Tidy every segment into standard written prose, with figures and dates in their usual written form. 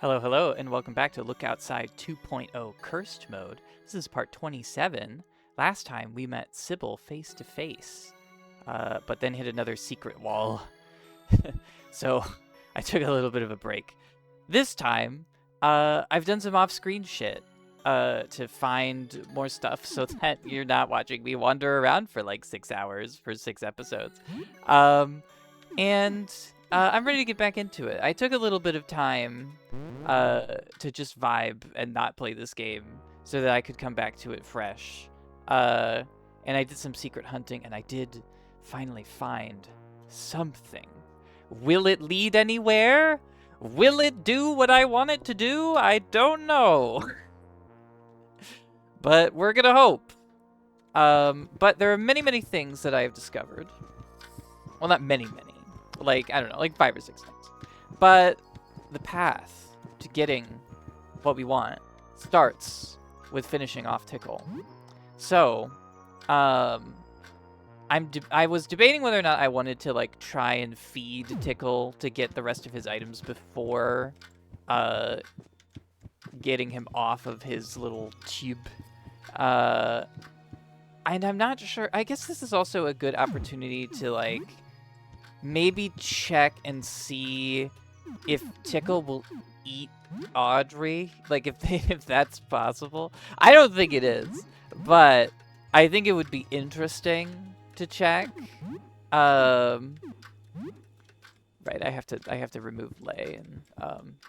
Hello, hello, and welcome back to Look Outside 2.0 Cursed Mode. This is part 27. Last time we met Sybil face to face, but then hit another secret wall. So I took a little bit of a break. This time, I've done some off-screen shit to find more stuff so that you're not watching me wander around for like 6 hours for 6 episodes. And I'm ready to get back into it. I took a little bit of time to just vibe and not play this game so that I could come back to it fresh. And I did some secret hunting, and I did finally find something. Will it lead anywhere? Will it do what I want it to do? I don't know. But we're gonna hope. But there are many, many things that I have discovered. Well, not many. Like, I don't know, like 5 or 6 things. But the path to getting what we want starts with finishing off Tickle. So, I was debating whether or not I wanted to like try and feed Tickle to get the rest of his items before getting him off of his little tube. And I'm not sure. I guess this is also a good opportunity to like maybe check and see if Tickle will eat Audrey, like if that's possible. I don't think it is, but I think it would be interesting to check. Right, I have to remove Lay and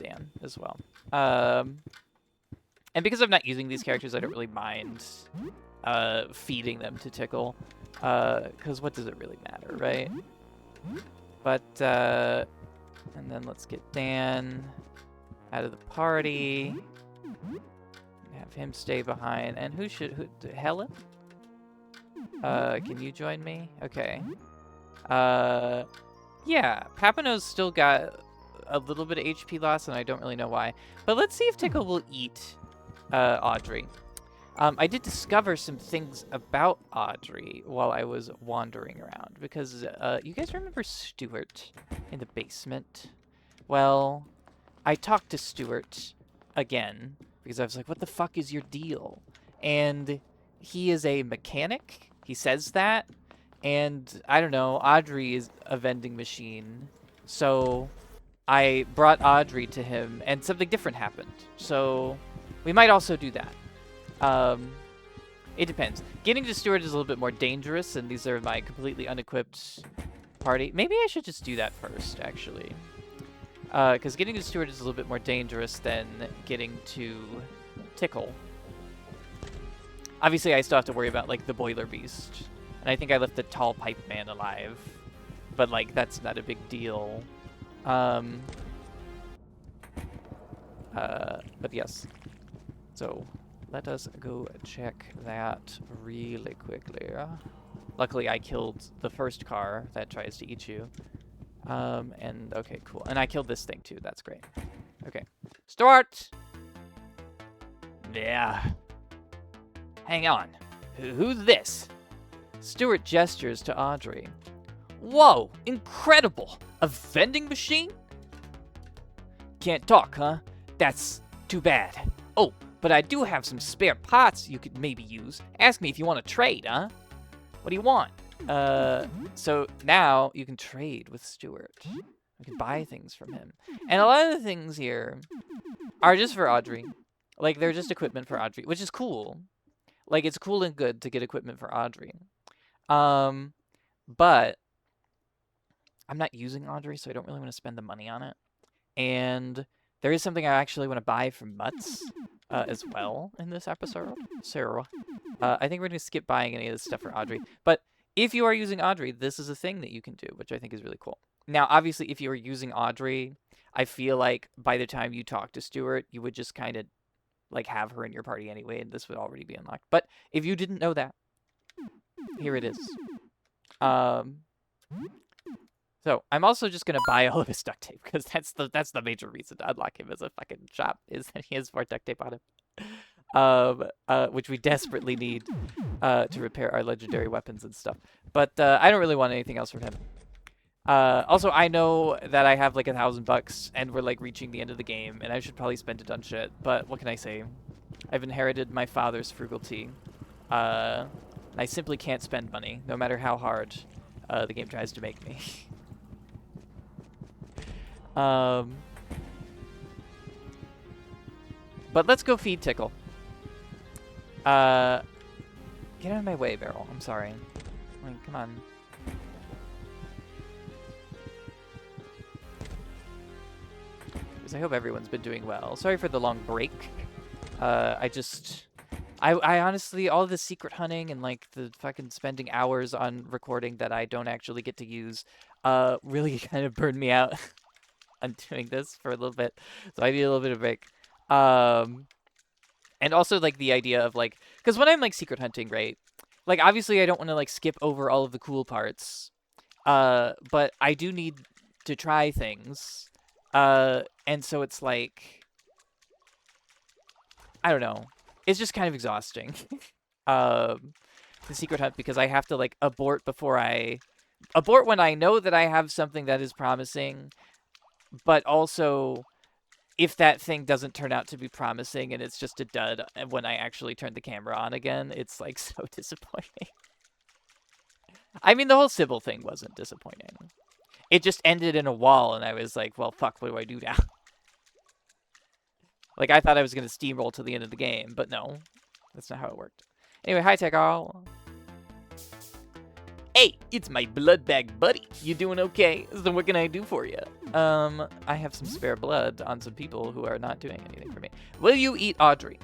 Dan as well. And because I'm not using these characters, I don't really mind feeding them to Tickle, because what does it really matter, right? But, and then let's get Dan out of the party. Have him stay behind. And Helen? Can you join me? Okay. Yeah, Papano's still got a little bit of HP loss, and I don't really know why. But let's see if Tickle will eat Audrey. I did discover some things about Audrey while I was wandering around, because you guys remember Stuart in the basement? Well, I talked to Stuart again, because I was like, what the fuck is your deal? And he is a mechanic, he says that, and I don't know, Audrey is a vending machine, so I brought Audrey to him, and something different happened, so we might also do that. It depends. Getting to Stuart is a little bit more dangerous, and these are my completely unequipped party. Maybe I should just do that first, actually. Because getting to Stuart is a little bit more dangerous than getting to Tickle. Obviously, I still have to worry about, like, the Boiler Beast. And I think I left the Tall Pipe Man alive. But, like, that's not a big deal. But yes. So let us go check that really quickly. Luckily, I killed the first car that tries to eat you. And okay, cool. And I killed this thing too. That's great. Okay. Start! Yeah. Hang on. Who's this? Stuart gestures to Audrey. Whoa! Incredible! A vending machine? Can't talk, huh? That's too bad. Oh, but I do have some spare parts you could maybe use. Ask me if you want to trade, huh? What do you want? So now you can trade with Stuart. You can buy things from him. And a lot of the things here are just for Audrey. Like, they're just equipment for Audrey, which is cool. Like, it's cool and good to get equipment for Audrey. But I'm not using Audrey, so I don't really want to spend the money on it. And there is something I actually want to buy from Mutz as well in this episode. So I think we're going to skip buying any of this stuff for Audrey. But if you are using Audrey, this is a thing that you can do, which I think is really cool. Now, obviously, if you are using Audrey, I feel like by the time you talk to Stuart, you would just kind of like have her in your party anyway, and this would already be unlocked. But if you didn't know that, here it is. So I'm also just gonna buy all of his duct tape, because that's the major reason to unlock him as a fucking shop, is that he has more duct tape on him. Which we desperately need to repair our legendary weapons and stuff. But I don't really want anything else from him. Also, I know that I have like $1,000 and we're like reaching the end of the game, and I should probably spend it on shit. But what can I say? I've inherited my father's frugality. I simply can't spend money, no matter how hard the game tries to make me. um, but let's go feed Tickle. Get out of my way, Beryl. I'm sorry. Like, come on. I hope everyone's been doing well. Sorry for the long break. I honestly, all the secret hunting and like the fucking spending hours on recording that I don't actually get to use, really kind of burned me out. I'm doing this for a little bit, so I need a little bit of a break. And also like the idea of like, because when I'm like secret hunting, right? Like obviously I don't want to like skip over all of the cool parts, but I do need to try things. And so it's like, I don't know. It's just kind of exhausting. The secret hunt, because I have to like abort when I know that I have something that is promising, but also if that thing doesn't turn out to be promising and it's just a dud when I actually turn the camera on again, it's like so disappointing. I mean, the whole Sybil thing wasn't disappointing. It just ended in a wall, and I was like, well, fuck, what do I do now? Like, I thought I was going to steamroll to the end of the game, but no. That's not how it worked. Anyway, hi, Tekal. Hey, it's my blood bag buddy. You doing okay? So what can I do for you? I have some spare blood on some people who are not doing anything for me. Will you eat Audrey?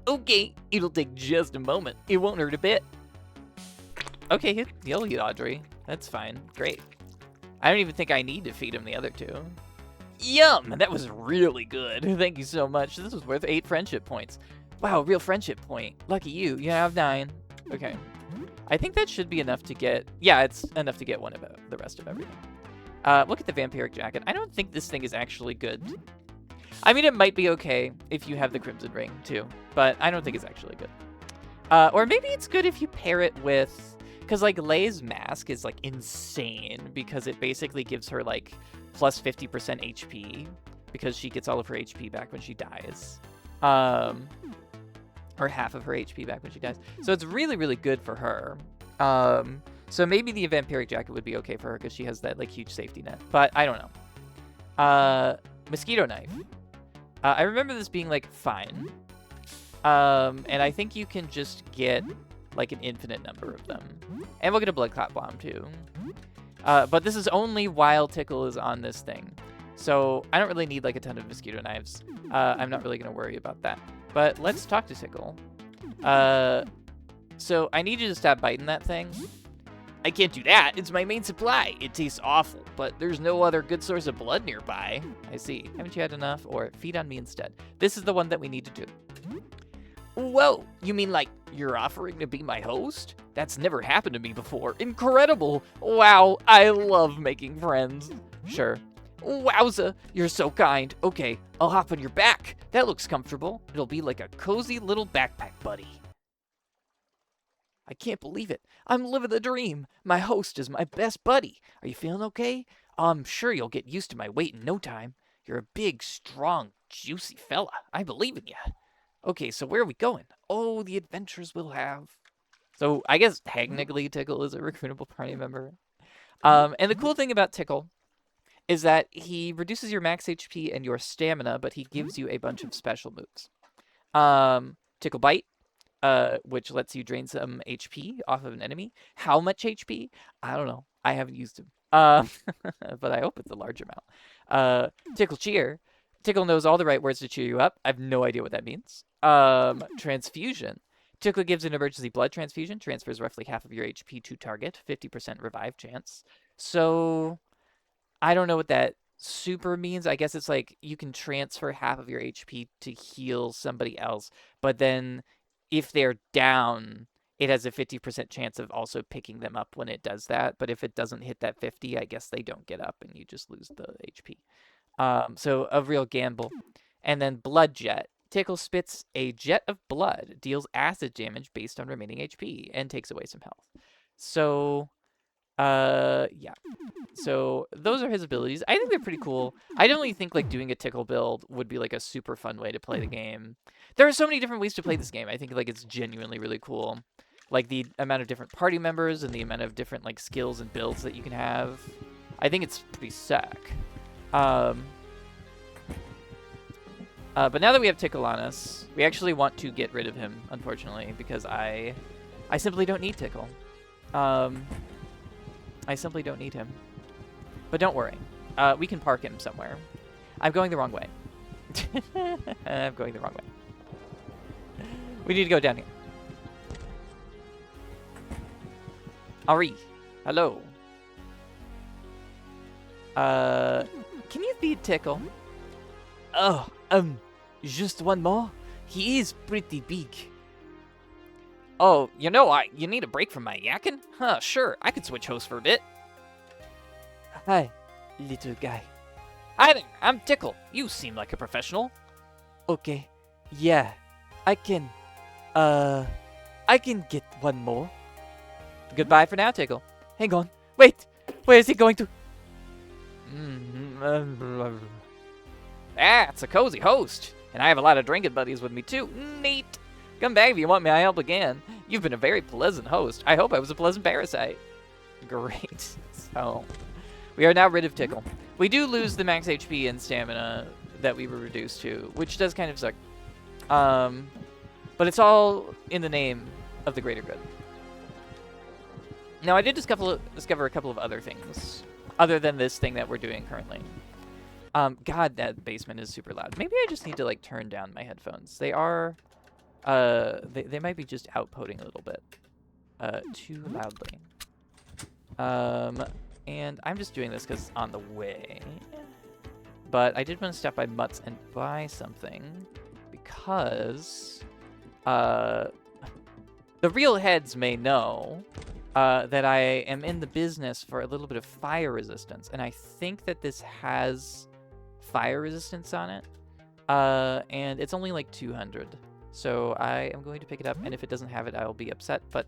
Okay, it'll take just a moment. It won't hurt a bit. Okay, he'll eat Audrey. That's fine. Great. I don't even think I need to feed him the other two. Yum! That was really good. Thank you so much. This was worth 8 friendship points. Wow, real friendship point. Lucky you. You have 9. Okay. I think that should be enough to get... Yeah, it's enough to get one of the rest of everything. Look at the vampiric jacket. I don't think this thing is actually good. I mean, it might be okay if you have the crimson ring, too. But I don't think it's actually good. Or maybe it's good if you pair it with... Because, like, Lay's mask is, like, insane. Because it basically gives her, like... plus 50% HP, because she gets all of her HP back when she dies. Or half of her HP back when she dies. So it's really, really good for her. So maybe the vampiric jacket would be okay for her, because she has that, like, huge safety net. But I don't know. Mosquito knife. I remember this being, like, fine. And I think you can just get, like, an infinite number of them. And we'll get a blood clot bomb, too. But this is only while Tickle is on this thing. So I don't really need like a ton of mosquito knives. I'm not really going to worry about that. But let's talk to Tickle. So I need you to stop biting that thing. I can't do that. It's my main supply. It tastes awful, but there's no other good source of blood nearby. I see. Haven't you had enough? Or feed on me instead. This is the one that we need to do. Whoa, you mean like you're offering to be my host? That's never happened to me before. Incredible. Wow, I love making friends. Sure. Wowza, you're so kind. Okay, I'll hop on your back. That looks comfortable. It'll be like a cozy little backpack buddy. I can't believe it. I'm living the dream. My host is my best buddy. Are you feeling okay? I'm sure you'll get used to my weight in no time. You're a big, strong, juicy fella. I believe in you. Okay, so where are we going? Oh, the adventures we'll have. So I guess technically Tickle is a recruitable party member. And the cool thing about Tickle is that he reduces your max HP and your stamina, but he gives you a bunch of special moves. Tickle Bite, which lets you drain some HP off of an enemy. How much HP? I don't know. I haven't used him. But I hope it's a large amount. Tickle Cheer. Tickle knows all the right words to cheer you up. I have no idea what that means. Transfusion. Tickle gives an emergency blood transfusion. Transfers roughly half of your HP to target. 50% revive chance. So, I don't know what that super means. I guess it's like you can transfer half of your HP to heal somebody else. But then, if they're down, it has a 50% chance of also picking them up when it does that. But if it doesn't hit that 50, I guess they don't get up and you just lose the HP. So a real gamble. And then Blood Jet. Tickle spits a jet of blood, deals acid damage based on remaining HP, and takes away some health. So, Yeah. So those are his abilities. I think they're pretty cool. I definitely think like doing a Tickle build would be like a super fun way to play the game. There are so many different ways to play this game. I think like it's genuinely really cool. Like the amount of different party members and the amount of different like skills and builds that you can have. I think it's pretty sick. But now that we have Tickle on us, we actually want to get rid of him, unfortunately, because I simply don't need Tickle. I simply don't need him. But don't worry. We can park him somewhere. I'm going the wrong way. I'm going the wrong way. We need to go down here. Ari. Hello. Can you feed Tickle? Oh, just one more? He is pretty big. Oh, you need a break from my yakking? Huh, sure. I could switch hosts for a bit. Hi, little guy. Hi there, I'm Tickle. You seem like a professional. Okay, yeah, I can get one more. Goodbye for now, Tickle. Hang on, wait, where is he going to? Ah, it's a cozy host. And I have a lot of drinking buddies with me, too. Neat. Come back if you want my help again. You've been a very pleasant host. I hope I was a pleasant parasite. Great. So, we are now rid of Tickle. We do lose the max HP and stamina that we were reduced to, which does kind of suck. But it's all in the name of the greater good. Now, I did discover a couple of other things, other than this thing that we're doing currently. God, that basement is super loud. Maybe I just need to, like, turn down my headphones. They are, they might be just outputting a little bit, too loudly. And I'm just doing this because on the way. But I did want to stop by Mutt's and buy something because, the real heads may know, that I am in the business for a little bit of fire resistance. And I think that this has fire resistance on it. And it's only like 200. So I am going to pick it up, and if it doesn't have it, I'll be upset, but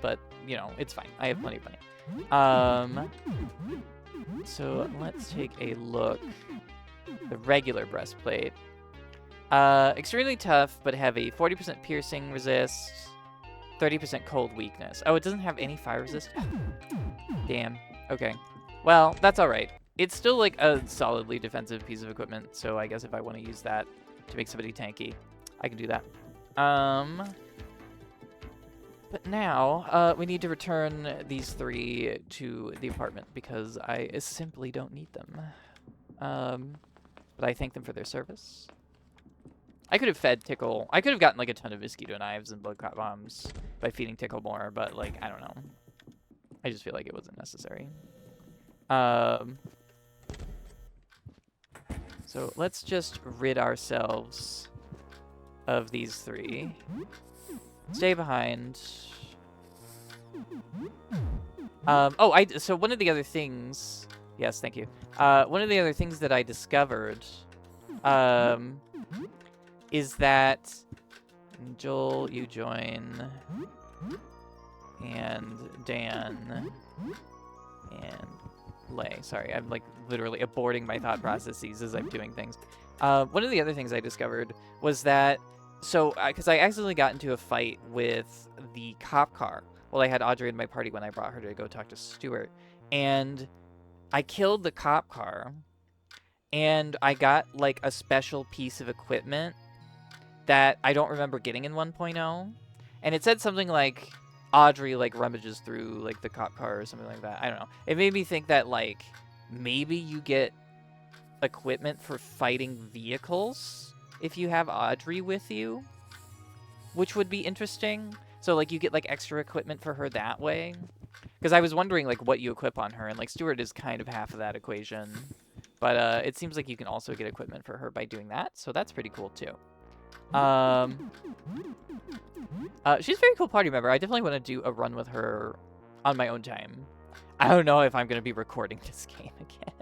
but you know, it's fine. I have plenty of money. So let's take a look. The regular breastplate. Extremely tough, but heavy. 40% piercing resist. 30% cold weakness. Oh, it doesn't have any fire resist? Damn. Okay. Well, that's alright. It's still like a solidly defensive piece of equipment, so I guess if I want to use that to make somebody tanky, I can do that. But now, we need to return these 3 to the apartment because I simply don't need them. But I thank them for their service. I could have fed Tickle. I could have gotten like a ton of mosquito knives and blood clot bombs by feeding Tickle more, but like, I don't know. I just feel like it wasn't necessary. So let's just rid ourselves of these 3. Stay behind. So one of the other things, yes, thank you. One of the other things that I discovered, is that Joel, you join, and Dan, and Lay. Sorry, I'm like literally aborting my thought processes as I'm doing things. One of the other things I discovered was that, because I accidentally got into a fight with the cop car. Well, I had Audrey in my party when I brought her to go talk to Stuart, and I killed the cop car, and I got like a special piece of equipment that I don't remember getting in 1.0, and it said something like Audrey like rummages through like the cop car or something like that. I don't know. It made me think that like maybe you get equipment for fighting vehicles if you have Audrey with you, which would be interesting. So like you get like extra equipment for her that way, because I was wondering like what you equip on her, and like Stuart is kind of half of that equation, but it seems like you can also get equipment for her by doing that, so that's pretty cool too. She's a very cool party member. I definitely want to do a run with her on my own time. I don't know if I'm going to be recording this game again.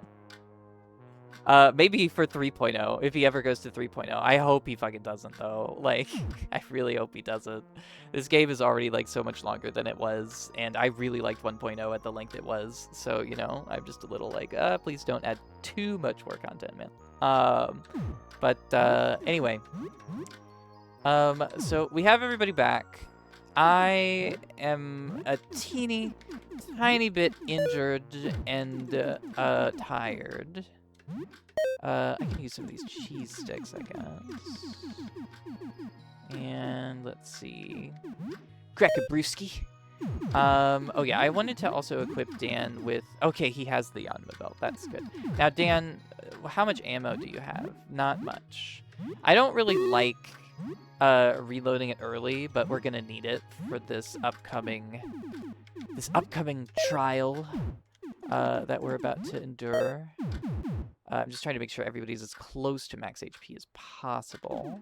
Maybe for 3.0, if he ever goes to 3.0. I hope he fucking doesn't, though. Like, I really hope he doesn't. This game is already, like, so much longer than it was, and I really liked 1.0 at the length it was. So, you know, I'm just a little like, please don't add too much more content, man. Anyway. So we have everybody back. I am a tiny bit injured and tired. I can use some of these cheese sticks, I guess. And let's see. Crack-a-brewski. Oh yeah, I wanted to also equip Dan with... Okay, he has the Yanma belt. That's good. Now, Dan, how much ammo do you have? Not much. I don't really like reloading it early, but we're gonna need it for this upcoming trial that we're about to endure. I'm just trying to make sure everybody's as close to max HP as possible.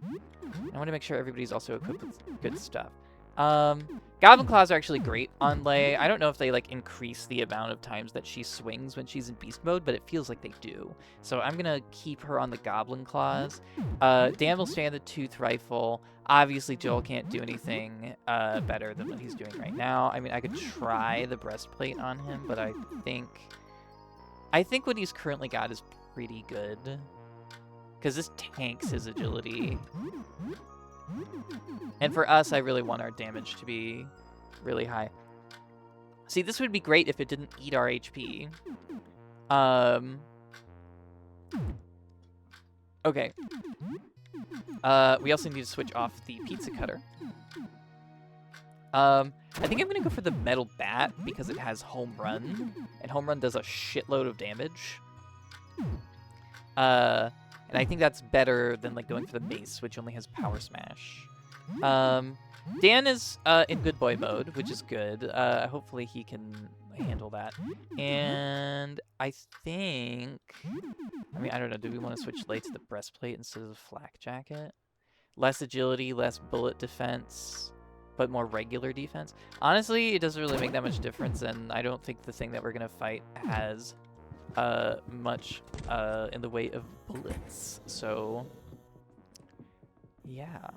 I want to make sure everybody's also equipped with good stuff. Goblin Claws are actually great on Lei. I don't know if they like increase the amount of times that she swings when she's in beast mode, but it feels like they do. So I'm gonna keep her on the Goblin Claws. Dan will stay on the Tooth Rifle. Obviously, Joel can't do anything better than what he's doing right now. I mean, I could try the breastplate on him, but I think what he's currently got is pretty good, because this tanks his agility. And for us, I really want our damage to be really high. See, this would be great if it didn't eat our HP. Okay. We also need to switch off the pizza cutter. I think I'm going to go for the metal bat because it has home run, and home run does a shitload of damage. And I think that's better than like going for the mace, which only has power smash. Dan is in good boy mode, which is good. Hopefully he can handle that. And I think, I mean, I don't know. Do we want to switch Lei to the breastplate instead of the flak jacket? Less agility, less bullet defense, but more regular defense. Honestly, it doesn't really make that much difference, and I don't think the thing that we're gonna fight has much in the way of bullets. So yeah.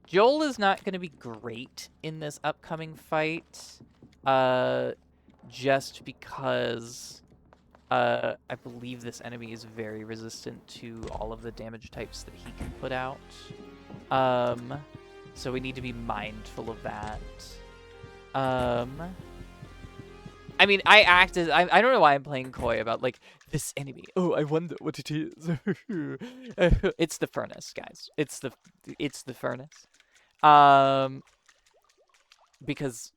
Joel is not going to be great in this upcoming fight, just because I believe this enemy is very resistant to all of the damage types that he can put out. So we need to be mindful of that. I mean, I don't know why I'm playing coy about, like, this enemy. Oh, I wonder what it is. It's the furnace, guys. It's the furnace. Because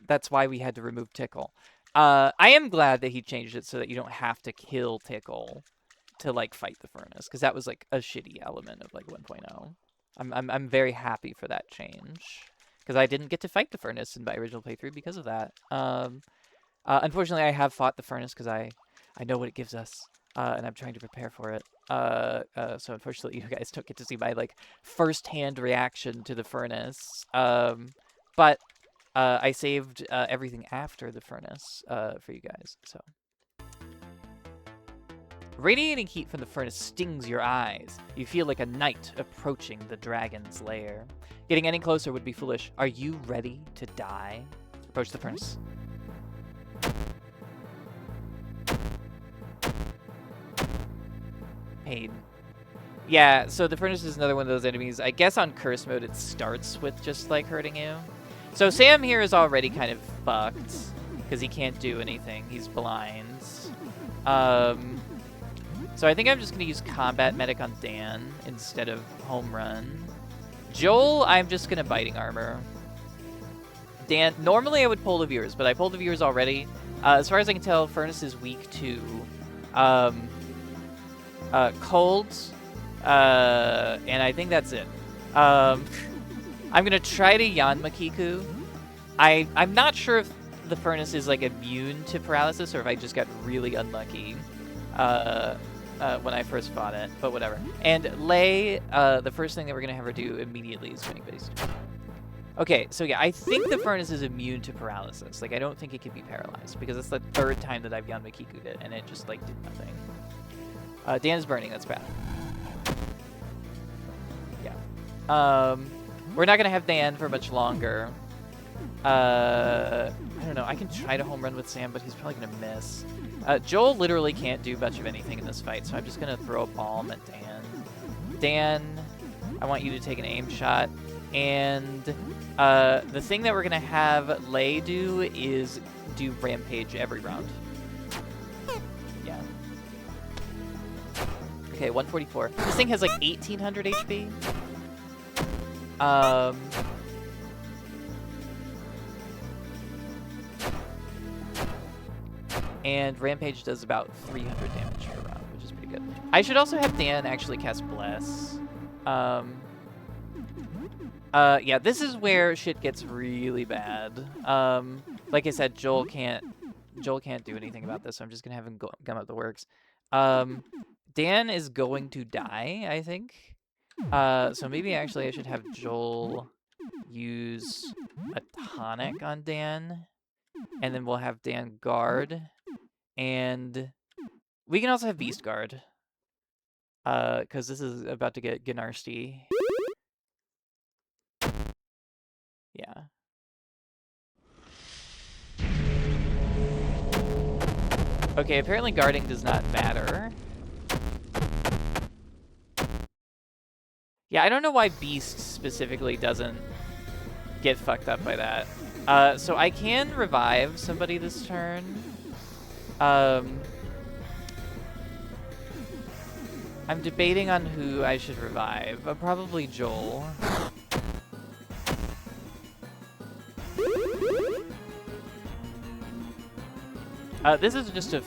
that's why we had to remove Tickle. I am glad that he changed it so that you don't have to kill Tickle to, like, fight the furnace, because that was, like, a shitty element of, like, 1.0. I'm very happy for that change, because I didn't get to fight the furnace in my original playthrough because of that. Unfortunately, I have fought the furnace because I know what it gives us, and I'm trying to prepare for it. So unfortunately, you guys don't get to see my, like, first-hand reaction to the furnace. But I saved everything after the furnace for you guys. So, radiating heat from the furnace stings your eyes. You feel like a knight approaching the dragon's lair. Getting any closer would be foolish. Are you ready to die? Approach the furnace. Pain. Yeah, so the furnace is another one of those enemies. I guess on curse mode it starts with just like hurting you. So Sam here is already kind of fucked because he can't do anything. He's blind. So I think I'm just going to use Combat Medic on Dan instead of Home Run. Joel, I'm just going to Biting Armor. Dan, normally I would pull the viewers, but I pulled the viewers already. As far as I can tell, Furnace is weak to cold, and I think that's it. I'm going to try to Yanma Kiku. I'm not sure if the Furnace is like immune to paralysis or if I just got really unlucky when I first fought it, but whatever. And Lei, the first thing that we're going to have her do immediately is swing base. Okay, so yeah, I think the furnace is immune to paralysis. Like, I don't think it can be paralyzed because it's the third time that I've Yanmakiku'd it, and it just, like, did nothing. Dan is burning. That's bad. Yeah. We're not going to have Dan for much longer. I don't know. I can try to home run with Sam, but he's probably going to miss. Joel literally can't do much of anything in this fight, so I'm just going to throw a bomb at Dan. Dan, I want you to take an aim shot. And the thing that we're going to have Lei do is do Rampage every round. Yeah. Okay, 144. This thing has like 1,800 HP. And Rampage does about 300 damage per round, which is pretty good. I should also have Dan actually cast Bless. Yeah, this is where shit gets really bad. Like I said, Joel can't do anything about this, so I'm just gonna have him gum up the works. Dan is going to die, I think. So maybe actually I should have Joel use a tonic on Dan, and then we'll have Dan guard, and we can also have Beast guard, because this is about to get Gnasty. Yeah. Okay, apparently guarding does not matter. Yeah, I don't know why Beast specifically doesn't get fucked up by that. So I can revive somebody this turn. I'm debating on who I should revive. Probably Joel. This is just a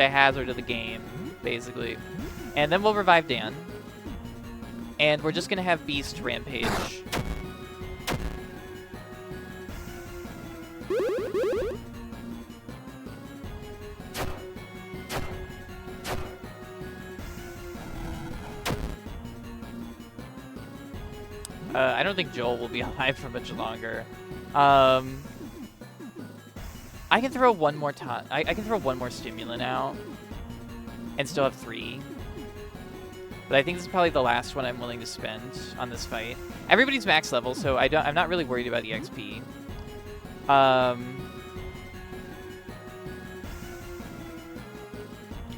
hazard of the game, basically. And then we'll revive Dan. And we're just gonna have Beast Rampage. I don't think Joel will be alive for much longer. I can throw one more time. I can throw one more stimulant out and still have 3. But I think this is probably the last one I'm willing to spend on this fight. Everybody's max level, so I'm not really worried about EXP.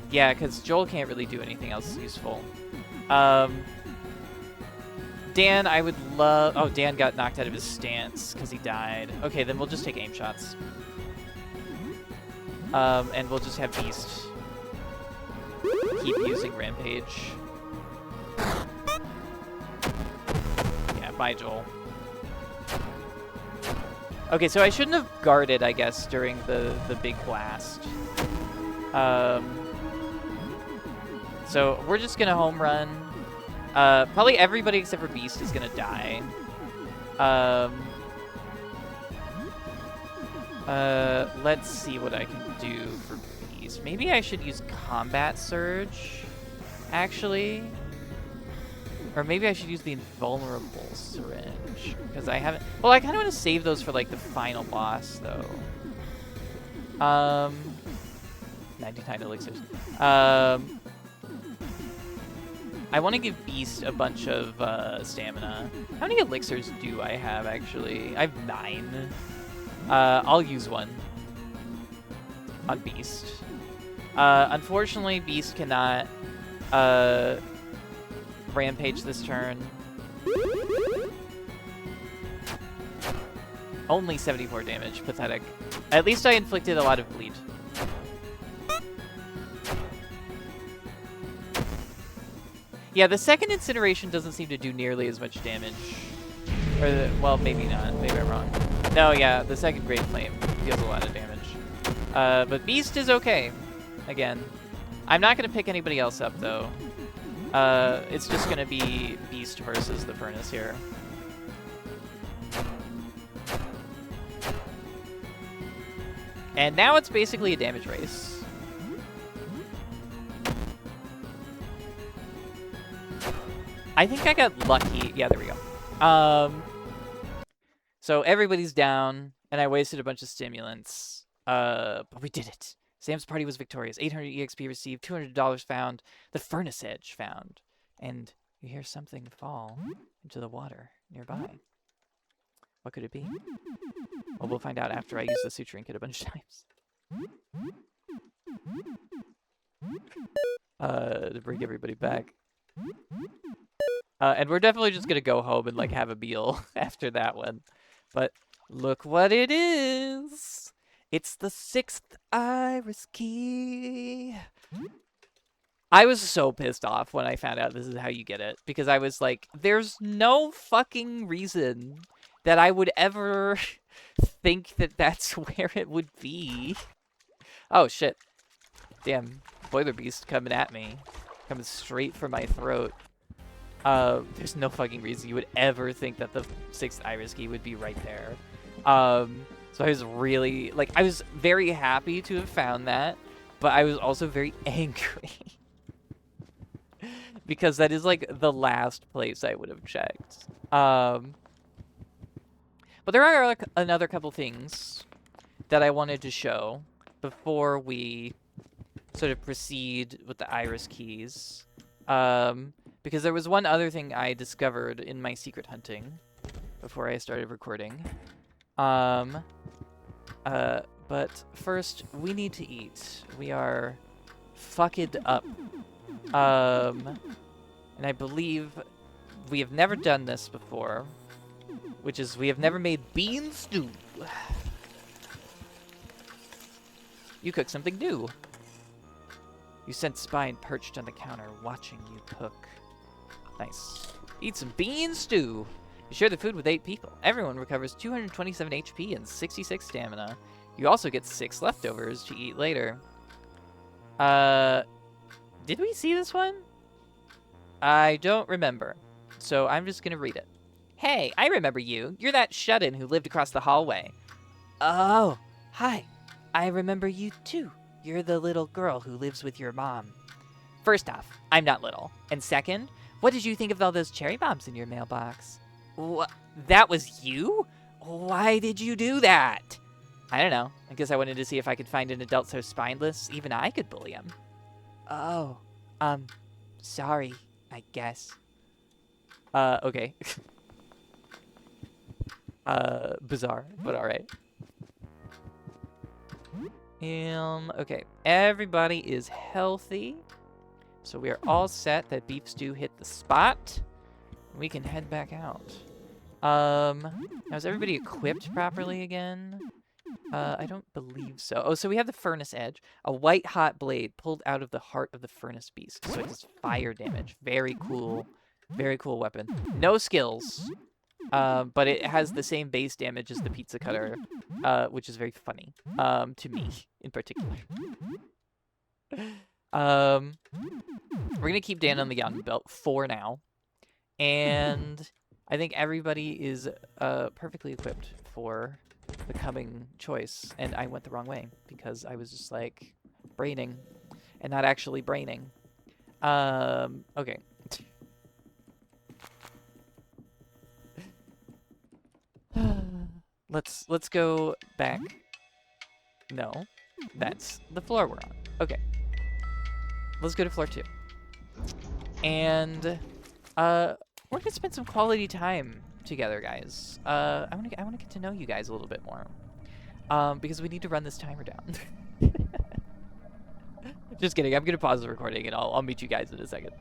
Yeah, because Joel can't really do anything else useful. Dan, I would love... Oh, Dan got knocked out of his stance because he died. Okay, then we'll just take aim shots. And we'll just have Beast keep using Rampage. Yeah, bye, Joel. Okay, so I shouldn't have guarded, I guess, during the big blast. So we're just gonna home run. Probably everybody except for Beast is gonna die. Let's see what I can do for Beast. Maybe I should use Combat Surge, actually. Or maybe I should use the Invulnerable Syringe, because I haven't... Well, I kind of want to save those for, like, the final boss, though. 99 elixirs. I want to give Beast a bunch of stamina. How many elixirs do I have, actually? I have 9. I'll use one on Beast. Unfortunately, Beast cannot Rampage this turn. Only 74 damage. Pathetic. At least I inflicted a lot of bleed. Yeah, the second incineration doesn't seem to do nearly as much damage. Or, well, maybe not. Maybe I'm wrong. No, yeah, the second Great Flame deals a lot of damage. But Beast is okay. Again. I'm not going to pick anybody else up, though. It's just going to be Beast versus the Furnace here. And now it's basically a damage race. I think I got lucky. Yeah, there we go. So everybody's down, and I wasted a bunch of stimulants. But we did it. Sam's party was victorious. 800 EXP received, $200 found, the furnace edge found, and you hear something fall into the water nearby. What could it be? Well, we'll find out after I use the suturing kit a bunch of times. To bring everybody back. And we're definitely just gonna go home and like have a meal after that one. But look what it is! It's the 6th iris key. I was so pissed off when I found out this is how you get it, because I was like, there's no fucking reason that I would ever think that that's where it would be. Oh shit. Damn, Boiler Beast coming at me. Coming straight for my throat. There's no fucking reason you would ever think that the 6th iris key would be right there. So I was really, like, I was very happy to have found that, but I was also very angry. Because that is, like, the last place I would have checked. But there are like, another couple things that I wanted to show before we sort of proceed with the iris keys. Because there was one other thing I discovered in my secret hunting before I started recording. But first, we need to eat. We are fucked up. And I believe we have never done this before, which is we have never made bean stew. You cook something new. You sense Spine perched on the counter, watching you cook. Nice. Eat some bean stew. You share the food with 8 people. Everyone recovers 227 HP and 66 stamina. You also get 6 leftovers to eat later. Did we see this one? I don't remember. So I'm just gonna read it. Hey, I remember you. You're that shut-in who lived across the hallway. Oh, hi. I remember you too. You're the little girl who lives with your mom. First off, I'm not little. And second, what did you think of all those cherry bombs in your mailbox? What? That was you? Why did you do that? I don't know. I guess I wanted to see if I could find an adult so spineless, even I could bully him. Oh, sorry, I guess. Okay. Bizarre, but alright. Okay. Everybody is healthy. So we are all set. That beef stew hit the spot. We can head back out. Now is everybody equipped properly again? I don't believe so. Oh, so we have the furnace edge. A white hot blade pulled out of the heart of the furnace beast. So it does fire damage. Very cool. Very cool weapon. No skills. But it has the same base damage as the pizza cutter, which is very funny, to me in particular. We're gonna keep Dan on the Yondu belt for now, and I think everybody is perfectly equipped for the coming choice. And I went the wrong way because I was just like braining and not actually braining. Okay. Let's go back. No, that's the floor we're on. Okay. Let's go to floor 2. And we're gonna spend some quality time together, guys. I wanna get to know you guys a little bit more. Because we need to run this timer down. Just kidding. I'm gonna pause the recording and I'll meet you guys in a second.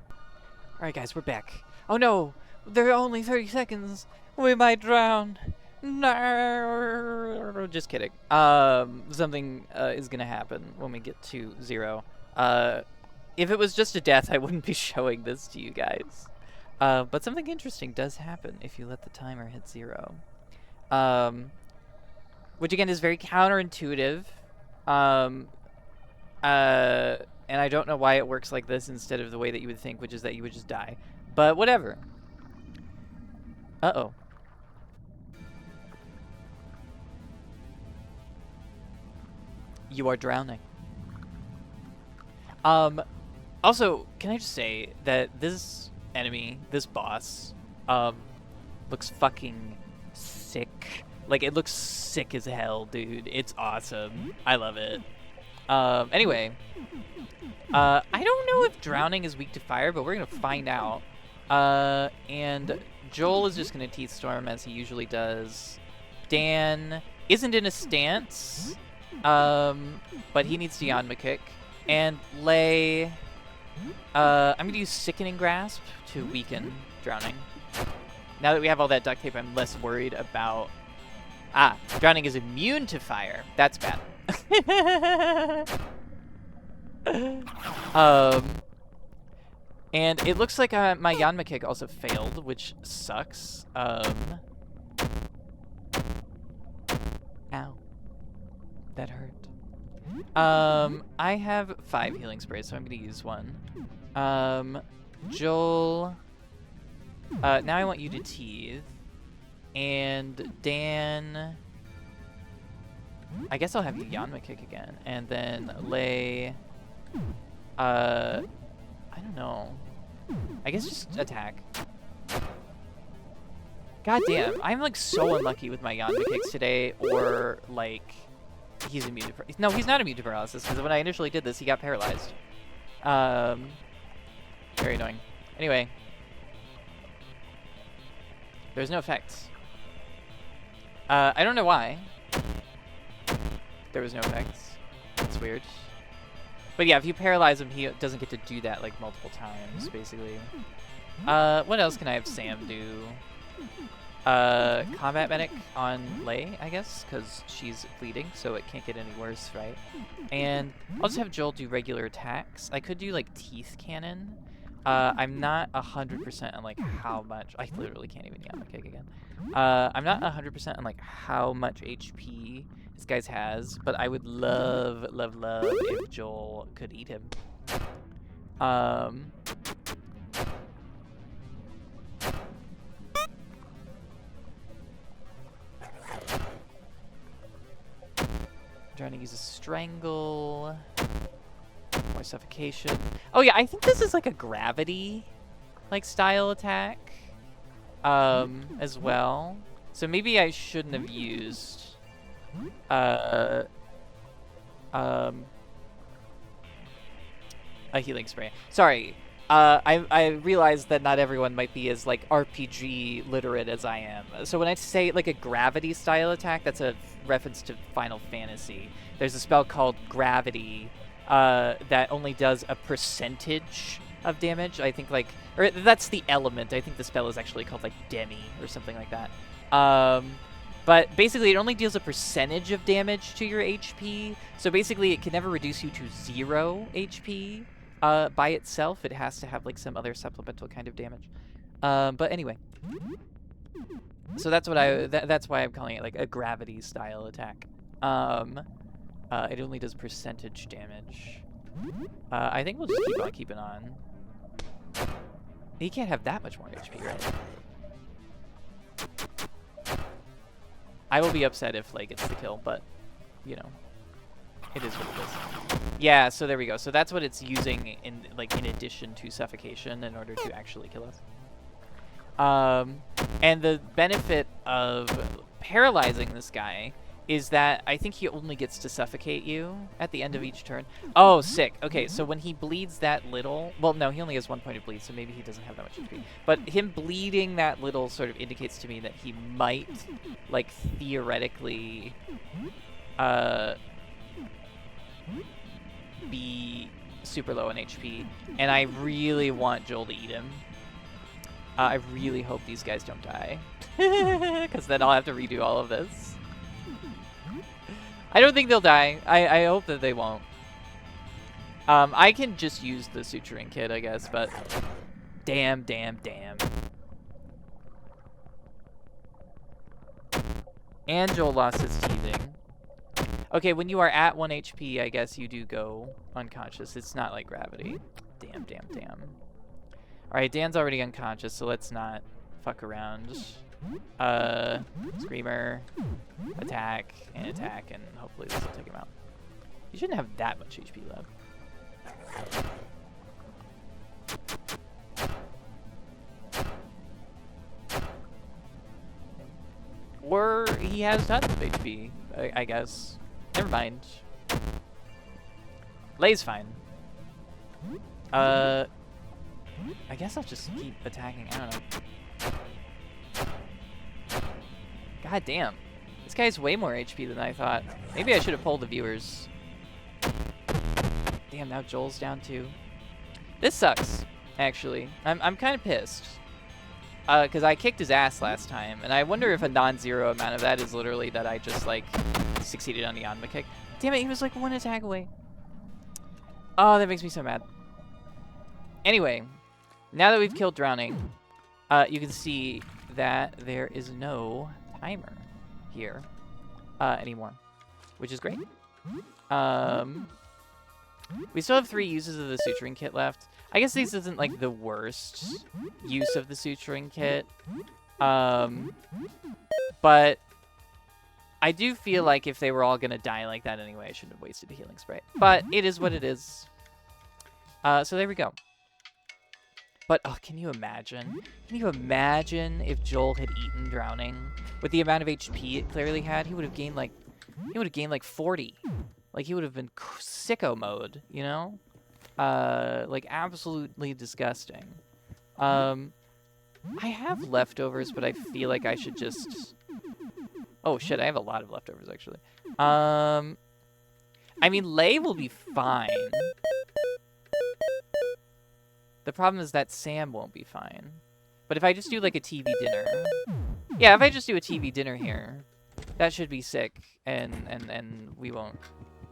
All right, guys, we're back. Oh no, there are only 30 seconds. We might drown. No, just kidding. Something is gonna happen when we get to 0. If it was just a death, I wouldn't be showing this to you guys. But something interesting does happen if you let the timer hit 0. Which again is very counterintuitive. And I don't know why it works like this instead of the way that you would think, which is that you would just die. But whatever. Uh-oh. You are drowning. Also, can I just say that this enemy, this boss, looks fucking sick. Like, it looks sick as hell, dude. It's awesome. I love it. Anyway. I don't know if drowning is weak to fire, but we're going to find out. And Joel is just going to Teeth Storm as he usually does. Dan isn't in a stance, but he needs to Yanma kick. And Lay, I'm going to use Sickening Grasp to weaken drowning. Now that we have all that duct tape, I'm less worried about... Ah, drowning is immune to fire. That's bad. And it looks like my Yanma kick also failed, which sucks. Ow. That hurt. I have 5 healing sprays, so I'm gonna use one. Joel, now I want you to teeth. And Dan, I guess I'll have you Yanma kick again. And then Lay, I don't know. I guess just attack. God damn, I'm like so unlucky with my Yanma kicks today, or like he's immune to no, he's not immune to paralysis, because when I initially did this, he got paralyzed. Very annoying. Anyway, there's no effects. I don't know why. There was no effects. That's weird. But yeah, if you paralyze him, he doesn't get to do that like multiple times, basically. What else can I have Sam do? Combat Medic on Lay, I guess, because she's bleeding, so it can't get any worse, right? And I'll just have Joel do regular attacks. I could do like Teeth Cannon. I'm not 100% on like how much... I literally can't even Yanma kick again. I'm not 100% on like how much HP this guy has, but I would love, love, love if Joel could eat him. Trying to use a Strangle. More Suffocation. Oh yeah, I think this is like a Gravity like style attack as well. So maybe I shouldn't have used a healing spray. Sorry. I realize that not everyone might be as like RPG literate as I am. So when I say like a Gravity style attack, that's a reference to Final Fantasy. There's a spell called Gravity that only does a percentage of damage. I think like, or that's the element. I think the spell is actually called like Demi or something like that. But basically it only deals a percentage of damage to your HP. So basically it can never reduce you to 0 HP by itself. It has to have like some other supplemental kind of damage. But anyway. So that's what that's why I'm calling it like a Gravity style attack. It only does percentage damage. I think we'll just keep on keeping on. He can't have that much more HP, right? I will be upset if Lay gets the kill, but, you know, it is what it is. Yeah, so there we go. So that's what it's using in addition to Suffocation in order to actually kill us. And the benefit of paralyzing this guy is that I think he only gets to suffocate you at the end of each turn. Oh, sick. Okay, so when he bleeds that little... Well, no, he only has 1 point of bleed, so maybe he doesn't have that much HP. But him bleeding that little sort of indicates to me that he might, like, theoretically... be super low on HP. And I really want Joel to eat him. I really hope these guys don't die. Because then I'll have to redo all of this. I don't think they'll die. I hope that they won't. I can just use the Suturing Kit, I guess, but... Damn, damn, damn. And Joel lost his teething. Okay, when you are at 1 HP, I guess you do go unconscious. It's not like Gravity. Damn, damn, damn. Alright, Dan's already unconscious, so let's not fuck around. Screamer, attack, and hopefully this will take him out. He shouldn't have that much HP left. Or he has tons of HP, I guess. Never mind. Lay's fine. I guess I'll just keep attacking. I don't know. God damn. This guy's way more HP than I thought. Maybe I should have polled the viewers. Damn, now Joel's down too. This sucks, actually. I'm kind of pissed. Because I kicked his ass last time, and I wonder if a non-zero amount of that is literally that I just, like, succeeded on the Yanma kick. Damn it, he was, like, one attack away. Oh, that makes me so mad. Anyway, now that we've killed Drowning, you can see that there is no timer here anymore, which is great. We still have 3 uses of the suturing kit left. I guess this isn't like the worst use of the suturing kit. But I do feel like if they were all gonna die like that anyway, I shouldn't have wasted a healing spray. But it is what it is. So there we go. But oh, can you imagine? Can you imagine if Joel had eaten Drowning with the amount of HP it clearly had? He would have gained like 40. Like he would have been sicko mode, you know? Like absolutely disgusting. I have leftovers, but I feel like I should just... Oh shit, I have a lot of leftovers actually. I mean, Lay will be fine. The problem is that Sam won't be fine. But if I just do like a TV dinner... Yeah, if I just do a TV dinner here, that should be sick, and we won't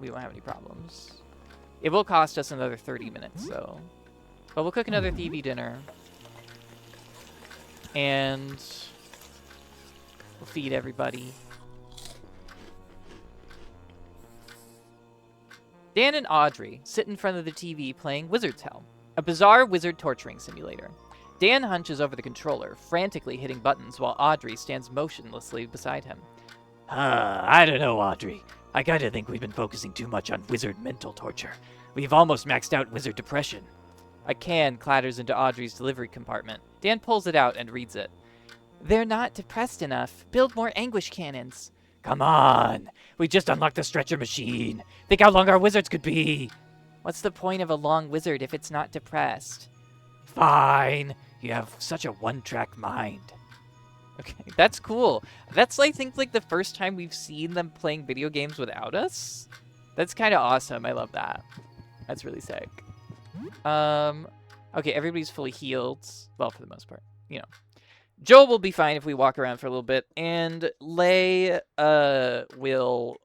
have any problems. It will cost us another 30 minutes, so... But we'll cook another TV dinner. And... we'll feed everybody. Dan and Audrey sit in front of the TV playing Wizard's Hell, a bizarre wizard torturing simulator. Dan hunches over the controller, frantically hitting buttons while Audrey stands motionlessly beside him. I don't know, Audrey. I kinda think we've been focusing too much on wizard mental torture. We've almost maxed out wizard depression. A can clatters into Audrey's delivery compartment. Dan pulls it out and reads it. They're not depressed enough. Build more anguish cannons. Come on! We just unlocked the stretcher machine. Think how long our wizards could be. What's the point of a long wizard if it's not depressed? Fine. You have such a one-track mind. Okay, that's cool. That's, I think, like the first time we've seen them playing video games without us. That's kind of awesome. I love that. That's really sick. Okay, everybody's fully healed. Well, for the most part, you know. Joel will be fine if we walk around for a little bit, and Lay will...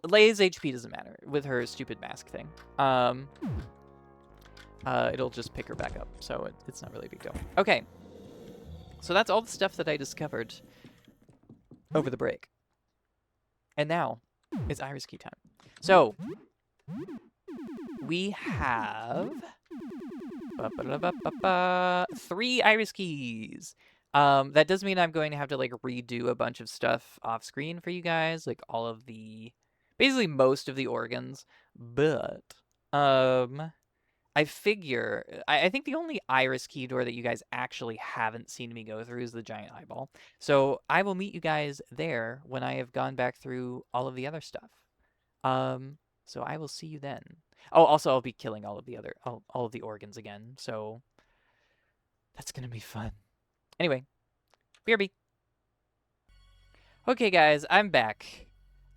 Lay's HP doesn't matter with her stupid mask thing. It'll just pick her back up, so it's not really a big deal. Okay, so that's all the stuff that I discovered over the break. And now it's Iris Key time. So we have 3 Iris Keys. That does mean I'm going to have to like redo a bunch of stuff off screen for you guys, like all of the, basically most of the organs, but I figure, I think the only Iris Key door that you guys actually haven't seen me go through is the giant eyeball. So I will meet you guys there when I have gone back through all of the other stuff. So I will see you then. Oh, also I'll be killing all of the other, all of the organs again, so that's gonna be fun. Anyway, BRB. Okay, guys, I'm back.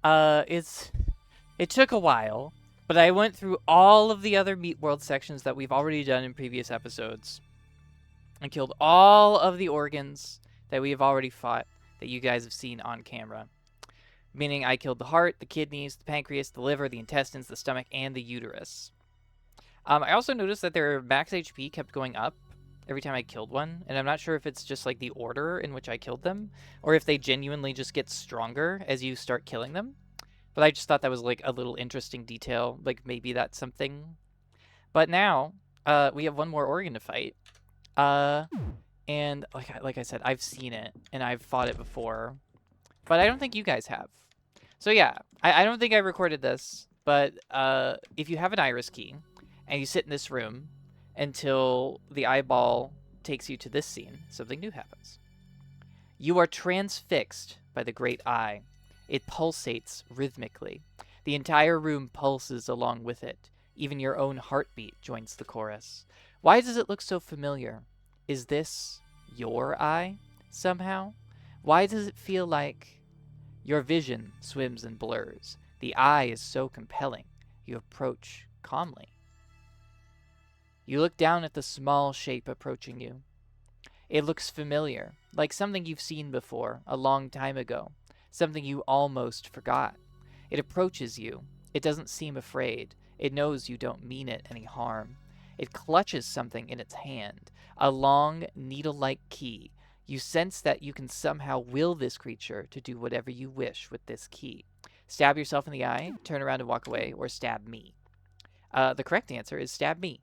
It took a while, but I went through all of the other Meat World sections that we've already done in previous episodes and killed all of the organs that we have already fought that you guys have seen on camera. Meaning I killed the heart, the kidneys, the pancreas, the liver, the intestines, the stomach, and the uterus. I also noticed that their max HP kept going up every time I killed one, and I'm not sure if it's just like the order in which I killed them, or if they genuinely just get stronger as you start killing them. But I just thought that was like a little interesting detail, like maybe that's something. But now, we have one more organ to fight. And like I said, I've seen it, and I've fought it before, but I don't think you guys have. So yeah, I don't think I recorded this, but if you have an Iris Key, and you sit in this room, until the eyeball takes you to this scene, something new happens. You are transfixed by the great eye. It pulsates rhythmically. The entire room pulses along with it. Even your own heartbeat joins the chorus. Why does it look so familiar? Is this your eye, somehow? Why does it feel like your vision swims and blurs? The eye is so compelling. You approach calmly. You look down at the small shape approaching you. It looks familiar, like something you've seen before, a long time ago, something you almost forgot. It approaches you. It doesn't seem afraid. It knows you don't mean it any harm. It clutches something in its hand, a long, needle-like key. You sense that you can somehow will this creature to do whatever you wish with this key. Stab yourself in the eye, turn around and walk away, or stab me. The correct answer is stab me.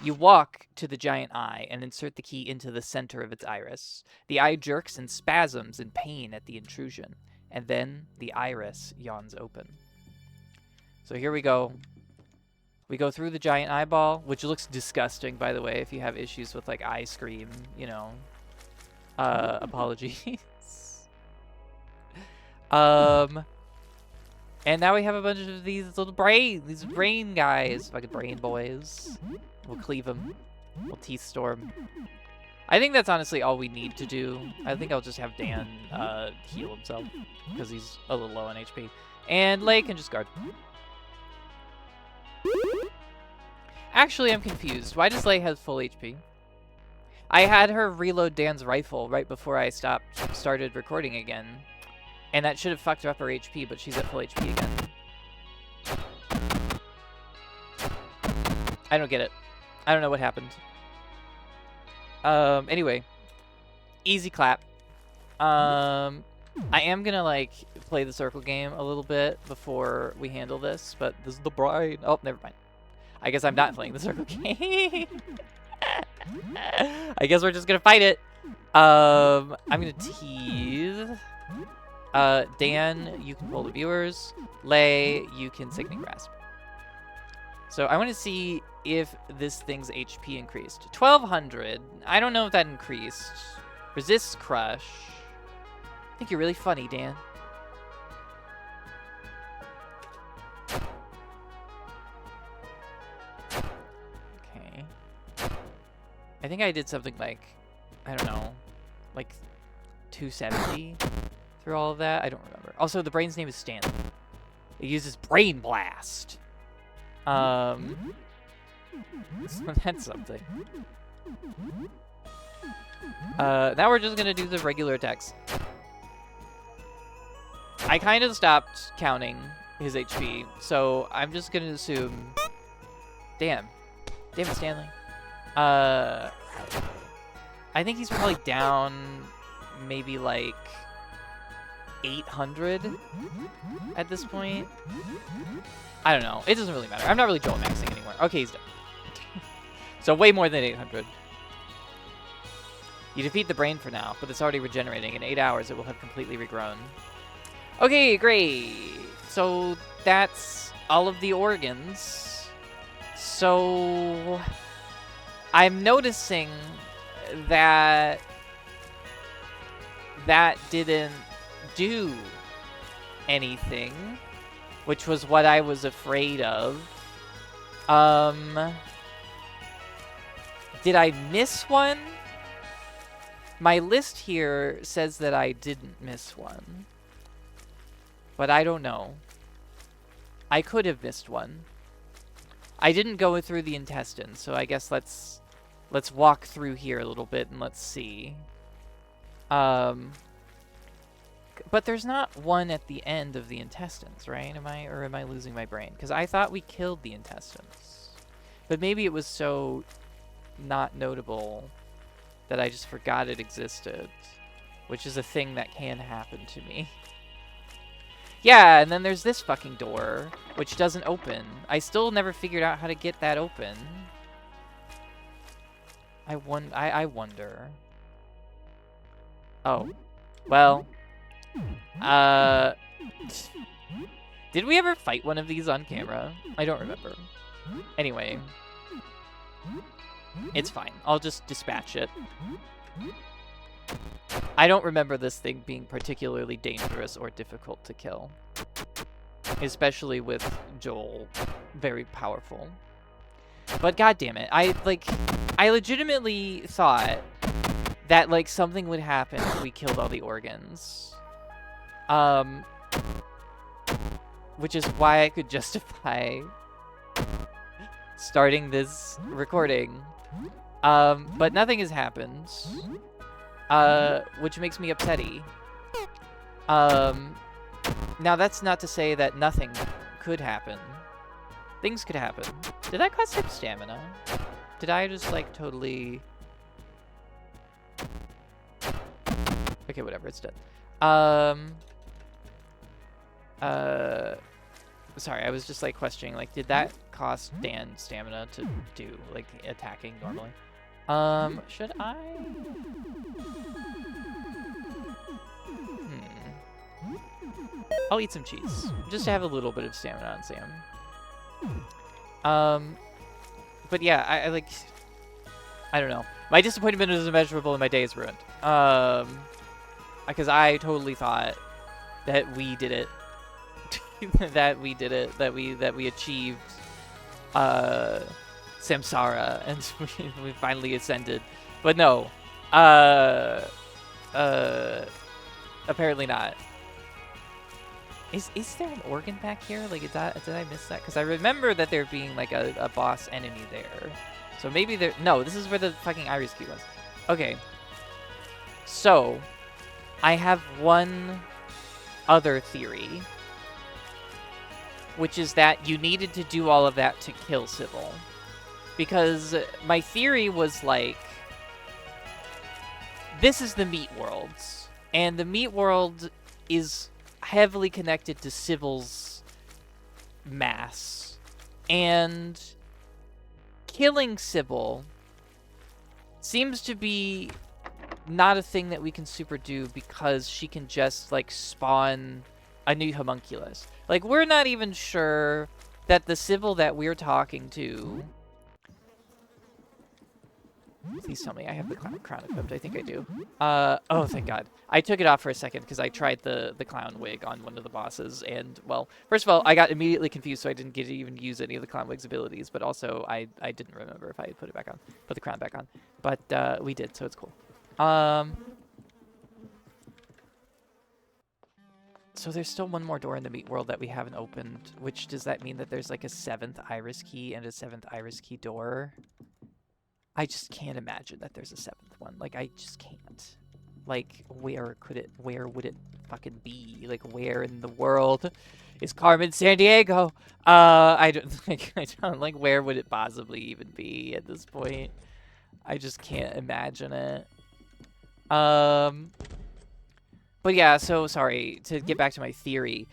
You walk to the giant eye and insert the key into the center of its iris. The eye jerks and spasms in pain at the intrusion, and then the iris yawns open. So here we go. We go through the giant eyeball, which looks disgusting, by the way, if you have issues with, like, eye scream, you know. Apologies. And now we have a bunch of these little these brain guys. Fucking brain boys. We'll cleave them. We'll teeth storm. I think that's honestly all we need to do. I think I'll just have Dan heal himself, because he's a little low on HP. And Lei can just guard. Actually, I'm confused. Why does Lei have full HP? I had her reload Dan's rifle right before I started recording again. And that should have fucked her up her HP, but she's at full HP again. I don't get it. I don't know what happened. Anyway. Easy clap. I am gonna, like, play the circle game a little bit before we handle this, but this is the bride. Oh, never mind. I guess I'm not playing the circle game. I guess we're just gonna fight it. I'm gonna tease. Dan, you can pull the viewers. Lei, you can Sickening Grasp. So I want to see if this thing's HP increased. 1200. I don't know if that increased. Resist Crush. I think you're really funny, Dan. Okay. I think I did something like, I don't know, like 270 through all of that. I don't remember. Also, the brain's name is Stanley. It uses Brain Blast. So that's something. Now we're just gonna do the regular attacks. I kind of stopped counting his HP, so I'm just gonna assume. Damn it, Stanley. I think he's probably down maybe like 800 at this point. I don't know. It doesn't really matter. I'm not really Joel maxing anymore. Okay, he's done. So way more than 800. You defeat the brain for now, but it's already regenerating. In 8 hours, it will have completely regrown. Okay, great. So that's all of the organs. So I'm noticing that that didn't do anything, which was what I was afraid of. Did I miss one? My list here says that I didn't miss one, but I don't know. I could have missed one. I didn't go through the intestines, so I guess let's walk through here a little bit and let's see. But there's not one at the end of the intestines, right? Am I losing my brain? Because I thought we killed the intestines, but maybe it was so not notable that I just forgot it existed, which is a thing that can happen to me. Yeah, and then there's this fucking door, which doesn't open. I still never figured out how to get that open. I wonder. Oh. Well. Did we ever fight one of these on camera? I don't remember. Anyway. It's fine. I'll just dispatch it. I don't remember this thing being particularly dangerous or difficult to kill. Especially with Joel very powerful. But god damn it, I legitimately thought that like something would happen if we killed all the organs. Which is why I could justify starting this recording. But nothing has happened. Which makes me upsetty. Now that's not to say that nothing could happen. Things could happen. Did that cost him stamina? Did I just like totally... Okay, whatever, it's dead. Sorry, I was just like questioning, like, did that cost Dan stamina to do, like, attacking normally? Should I? I'll eat some cheese, just to have a little bit of stamina on Sam. But yeah, I like, I don't know. My disappointment is immeasurable and my day is ruined. Because I totally thought that we did it. that we achieved Samsara and we finally ascended. But no. Apparently not. Is there an organ back here? Like, did I miss that? Because I remember that there being like a boss enemy there. So maybe there. No, this is where the fucking iris key was. Okay. So, I have one other theory, which is that you needed to do all of that to kill Sybil. Because my theory was like, this is the meat worlds, and the meat world is heavily connected to Sybil's mass, and killing Sybil seems to be not a thing that we can super do because she can just like spawn a new homunculus. Like, we're not even sure that the Sybil that we're talking to... Please tell me I have the crown equipped. I think I do. Oh, thank God. I took it off for a second because I tried the clown wig on one of the bosses. And, well, first of all, I got immediately confused, so I didn't get to even use any of the clown wig's abilities. But also, I didn't remember if I had put it back on. Put the crown back on. But we did, so it's cool. So there's still one more door in the meat world that we haven't opened. Which, does that mean that there's like a 7th iris key and a 7th iris key door? I just can't imagine that there's a 7th one. Like, I just can't. Like, where would it fucking be? Like, where in the world is Carmen Sandiego? I don't, like, where would it possibly even be at this point? I just can't imagine it. But yeah, so, sorry, to get back to my theory.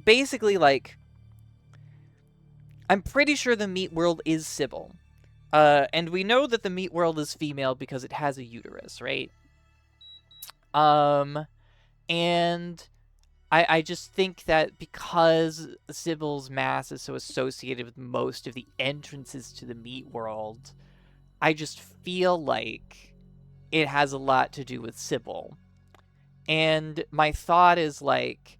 Basically, like, I'm pretty sure the meat world is Sybil. And we know that the meat world is female because it has a uterus, right? And I just think that because Sybil's mass is so associated with most of the entrances to the meat world, I just feel like it has a lot to do with Sybil. And my thought is, like,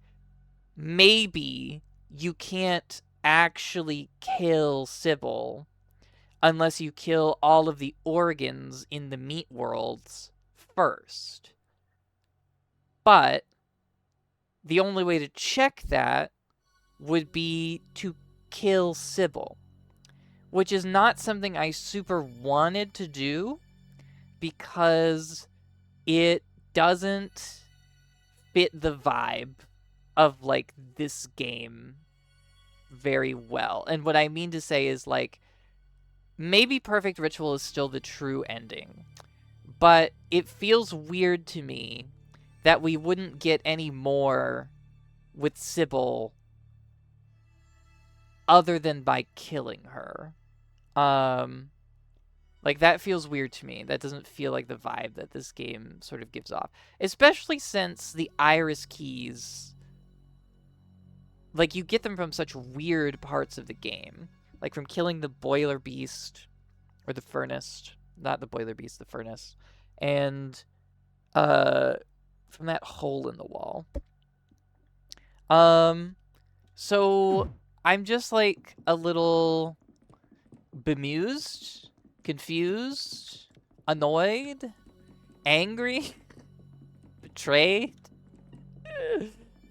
maybe you can't actually kill Sybil unless you kill all of the organs in the meat worlds first. But the only way to check that would be to kill Sybil, which is not something I super wanted to do because it doesn't fit the vibe of, like, this game very well. And what I mean to say is, like, maybe Perfect Ritual is still the true ending, but it feels weird to me that we wouldn't get any more with Sybil other than by killing her. Like, that feels weird to me. That doesn't feel like the vibe that this game sort of gives off. Especially since the iris keys, like, you get them from such weird parts of the game. Like, from killing the boiler beast, or the furnace, not the boiler beast, the furnace, and from that hole in the wall. So I'm just like a little bemused, confused, annoyed, angry, betrayed.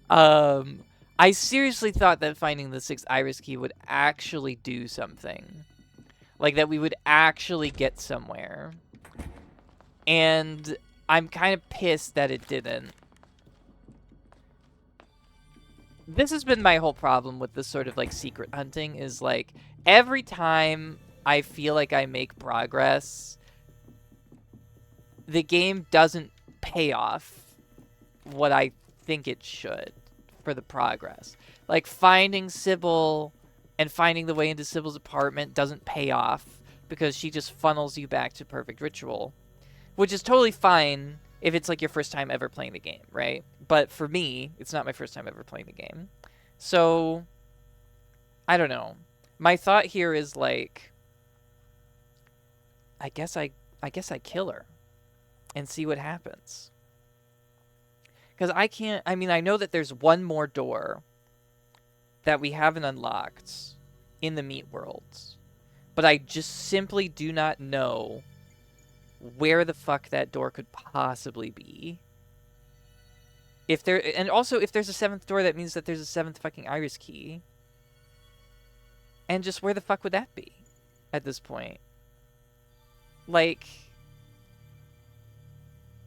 I seriously thought that finding the 6th iris key would actually do something. Like that we would actually get somewhere. And I'm kind of pissed that it didn't. This has been my whole problem with this sort of like secret hunting is like every time I feel like I make progress, the game doesn't pay off what I think it should for the progress. Like finding Sybil and finding the way into Sybil's apartment doesn't pay off because she just funnels you back to perfect ritual, which is totally fine if it's like your first time ever playing the game, right? But for me, it's not my first time ever playing the game. So, I don't know. My thought here is like, I guess I kill her and see what happens. Because I mean, I know that there's one more door that we haven't unlocked in the meat worlds. But I just simply do not know where the fuck that door could possibly be. And also, if there's a 7th door, that means that there's a 7th fucking iris key. And just where the fuck would that be at this point? Like,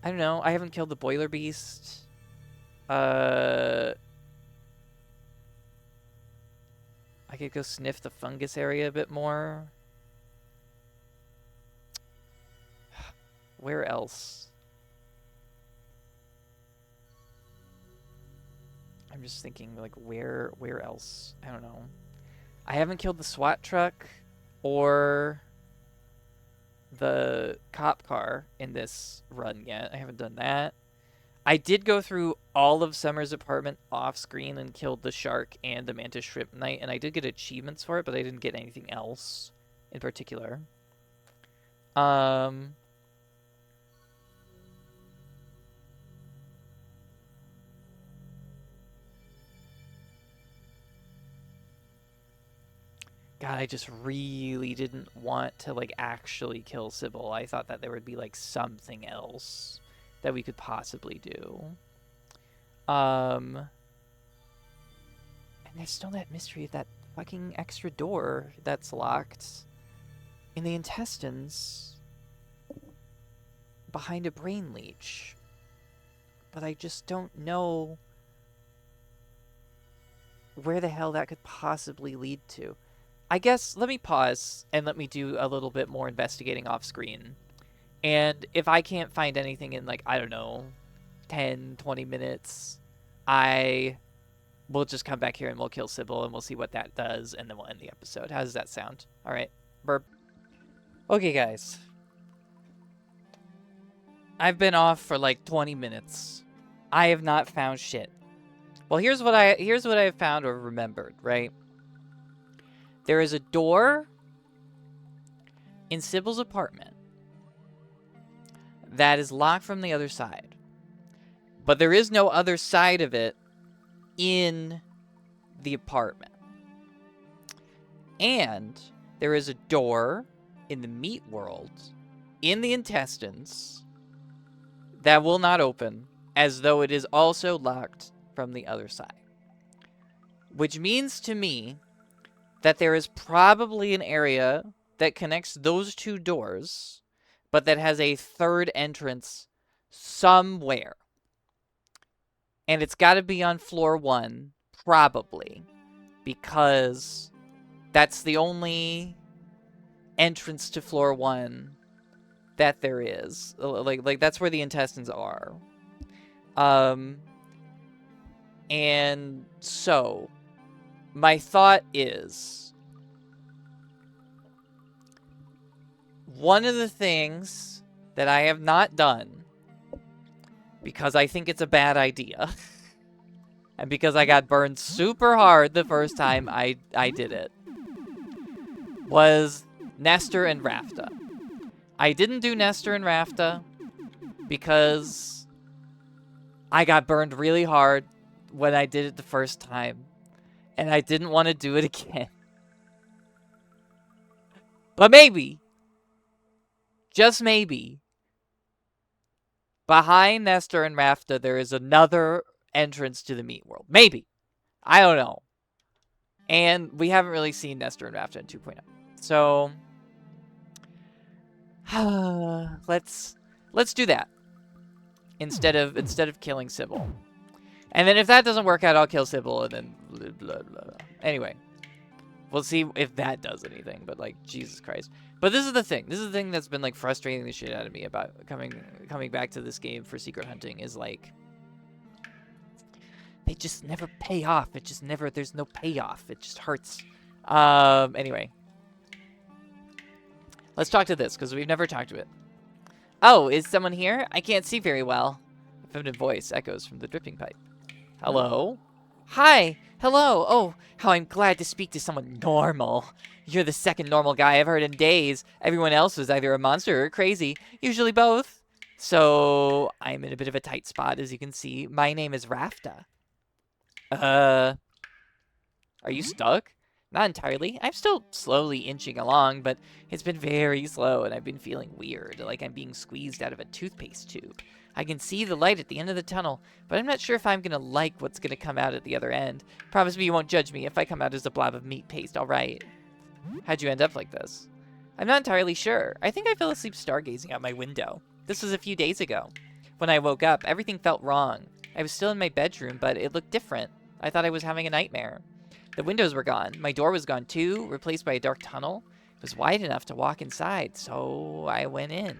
I don't know. I haven't killed the boiler beast. I could go sniff the fungus area a bit more. Where else? I'm just thinking, like, where else? I don't know. I haven't killed the SWAT truck or the cop car in this run yet. I haven't done that. I did go through all of Summer's apartment off screen and killed the shark and the mantis shrimp knight, and I did get achievements for it, but I didn't get anything else in particular. God, I just really didn't want to, like, actually kill Sybil. I thought that there would be, like, something else that we could possibly do. And there's still that mystery of that fucking extra door that's locked in the intestines behind a brain leech. But I just don't know where the hell that could possibly lead to. I guess let me pause and let me do a little bit more investigating off screen. And if I can't find anything in, like, I don't know, 10, 20 minutes, I will just come back here and we'll kill Sybil and we'll see what that does, and then we'll end the episode. How does that sound? All right. Burp. Okay, guys. I've been off for like 20 minutes. I have not found shit. Well, here's what I have found or remembered, right? There is a door in Sybil's apartment that is locked from the other side. But there is no other side of it in the apartment. And there is a door in the meat world, in the intestines, that will not open, as though it is also locked from the other side. Which means to me that there is probably an area that connects those two doors, but that has a third entrance somewhere. And it's got to be on floor 1, probably, because that's the only entrance to floor 1 that there is. Like that's where the intestines are. And so my thought is, one of the things that I have not done, because I think it's a bad idea, and because I got burned super hard the first time I did it, was Nestor and Rafta. I didn't do Nestor and Rafta because I got burned really hard when I did it the first time. And I didn't want to do it again. But maybe, just maybe, behind Nestor and Rafta, there is another entrance to the meat world. Maybe. I don't know. And we haven't really seen Nestor and Rafta in 2.0. So, let's do that instead of killing Sybil. And then if that doesn't work out, I'll kill Sybil and then blah, blah, blah. Anyway, we'll see if that does anything. But like, Jesus Christ. But this is the thing. This is the thing that's been like frustrating the shit out of me about coming back to this game for secret hunting is like, they just never pay off. It just never, there's no payoff. It just hurts. Anyway. Let's talk to this, because we've never talked to it. Oh, is someone here? I can't see very well. A feminine voice echoes from the dripping pipe. Hello? Hi. Hello. Oh, how I'm glad to speak to someone normal. You're the second normal guy I've heard in days. Everyone else was either a monster or crazy. Usually both. So, I'm in a bit of a tight spot, as you can see. My name is Rafta. Are you stuck? Not entirely. I'm still slowly inching along, but it's been very slow, and I've been feeling weird, like I'm being squeezed out of a toothpaste tube. I can see the light at the end of the tunnel, but I'm not sure if I'm gonna like what's gonna come out at the other end. Promise me you won't judge me if I come out as a blob of meat paste, alright? How'd you end up like this? I'm not entirely sure. I think I fell asleep stargazing out my window. This was a few days ago. When I woke up, everything felt wrong. I was still in my bedroom, but it looked different. I thought I was having a nightmare. The windows were gone. My door was gone too, replaced by a dark tunnel. It was wide enough to walk inside, so I went in.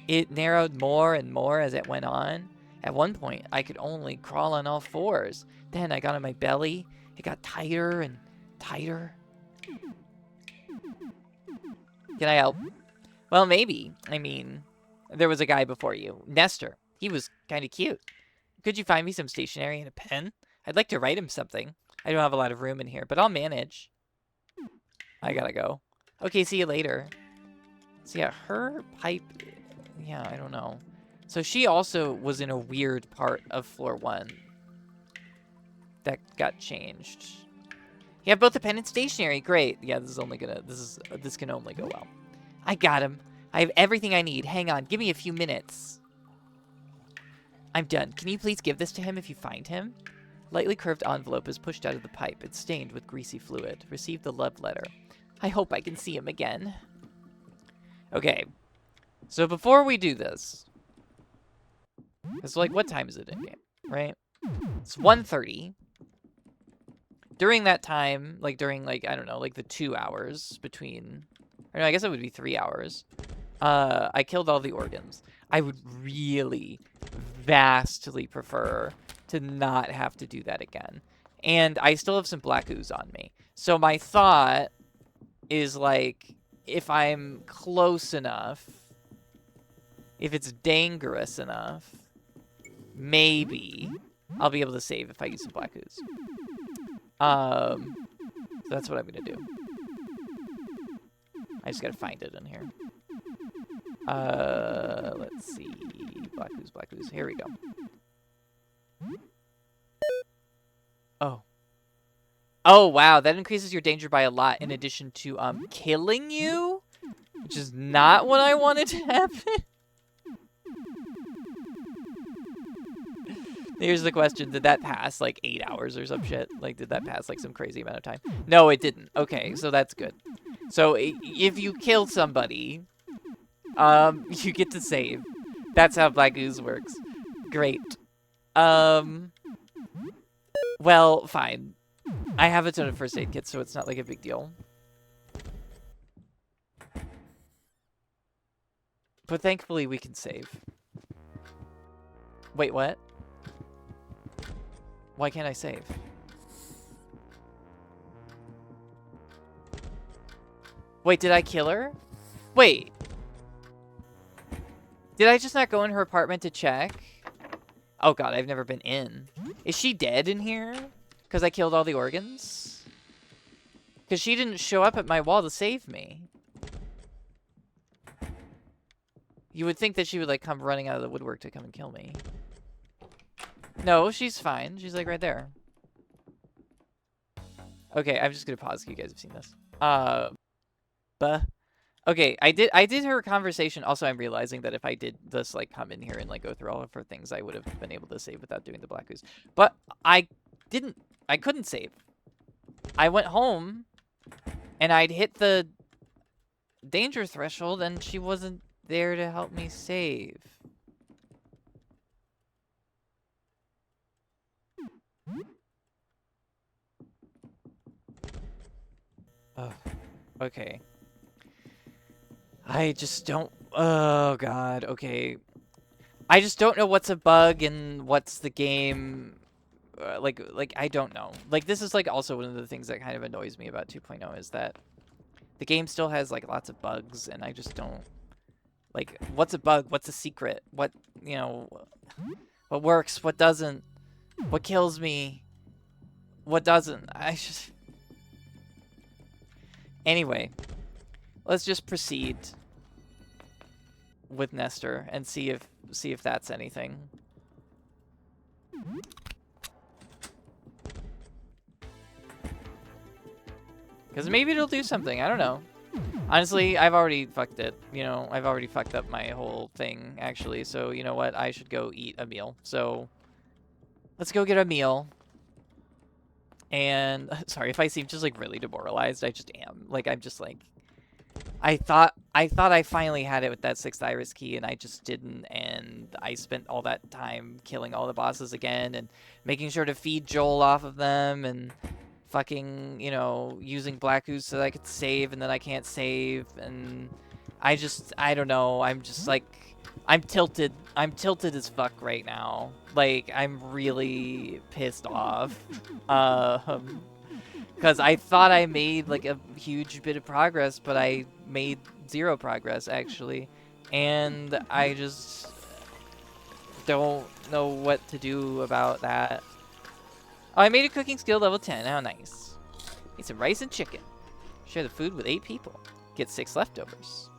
It narrowed more and more as it went on. At one point, I could only crawl on all fours. Then I got on my belly. It got tighter and tighter. Can I help? Well, maybe. I mean, there was a guy before you, Nestor. He was kind of cute. Could you find me some stationery and a pen? I'd like to write him something. I don't have a lot of room in here, but I'll manage. I gotta go. Okay, see you later. So yeah, her pipe... Yeah, I don't know. So she also was in a weird part of floor 1. That got changed. You have both the pen and stationery. Great. Yeah, this can only go well. I got him. I have everything I need. Hang on. Give me a few minutes. I'm done. Can you please give this to him if you find him? Lightly curved envelope is pushed out of the pipe. It's stained with greasy fluid. Received the love letter. I hope I can see him again. Okay. So before we do this... It's like, what time is it in game? Right? It's 1:30. During that time, like during, like, I don't know, like the 2 hours between... Or no, I guess it would be 3 hours. I killed all the organs. I would really vastly prefer to not have to do that again. And I still have some black ooze on me. So my thought is, like, if I'm close enough, if it's dangerous enough, maybe I'll be able to save if I use some black ooze. So that's what I'm gonna do. I just gotta find it in here. Let's see. Black ooze, black ooze. Here we go. Oh. Oh, wow. That increases your danger by a lot in addition to, killing you? Which is not what I wanted to happen. Here's the question. Did that pass, like, 8 hours or some shit? Like, did that pass, like, some crazy amount of time? No, it didn't. Okay, so that's good. So, if you kill somebody, you get to save. That's how Black Ooze works. Great. Well, fine. I have a ton of first aid kits, so it's not, like, a big deal. But thankfully, we can save. Wait, what? Why can't I save? Wait, did I kill her? Wait. Did I just not go in her apartment to check? Oh god, I've never been in. Is she dead in here? Because I killed all the organs? Because she didn't show up at my wall to save me. You would think that she would, like, come running out of the woodwork to come and kill me. No, she's fine. She's like right there. Okay, I'm just gonna pause. You guys have seen this. Buh. Okay, I did her conversation. Also, I'm realizing that if I did this, like, come in here and, like, go through all of her things, I would have been able to save without doing the Black Ooze. But I couldn't save. I went home, and I'd hit the danger threshold, and she wasn't there to help me save. Oh, okay. I just don't... Oh, God. Okay. I just don't know what's a bug and what's the game... like, I don't know. Like, this is, like, also one of the things that kind of annoys me about 2.0 is that the game still has, like, lots of bugs, and I just don't... Like, what's a bug? What's a secret? What, you know... What works? What doesn't? What kills me? What doesn't? I just... Anyway, let's just proceed with Nestor and see if that's anything. Because maybe it'll do something. I don't know. Honestly, I've already fucked it. You know, I've already fucked up my whole thing, actually. So, you know what? I should go eat a meal. So, let's go get a meal. And, sorry, if I seem just, like, really demoralized, I just am. Like, I'm just, like... I thought I finally had it with that 6th Iris key, and I just didn't, and I spent all that time killing all the bosses again, and making sure to feed Joel off of them, and fucking, you know, using Black Ooze so that I could save, and then I can't save, and I don't know, I'm just, like, I'm tilted as fuck right now. Like, I'm really pissed off. Because I thought I made, like, a huge bit of progress, but I made 0 progress, actually. And I just don't know what to do about that. Oh, I made a cooking skill level 10. How nice. Made some rice and chicken. Share the food with 8 people. Get 6 leftovers.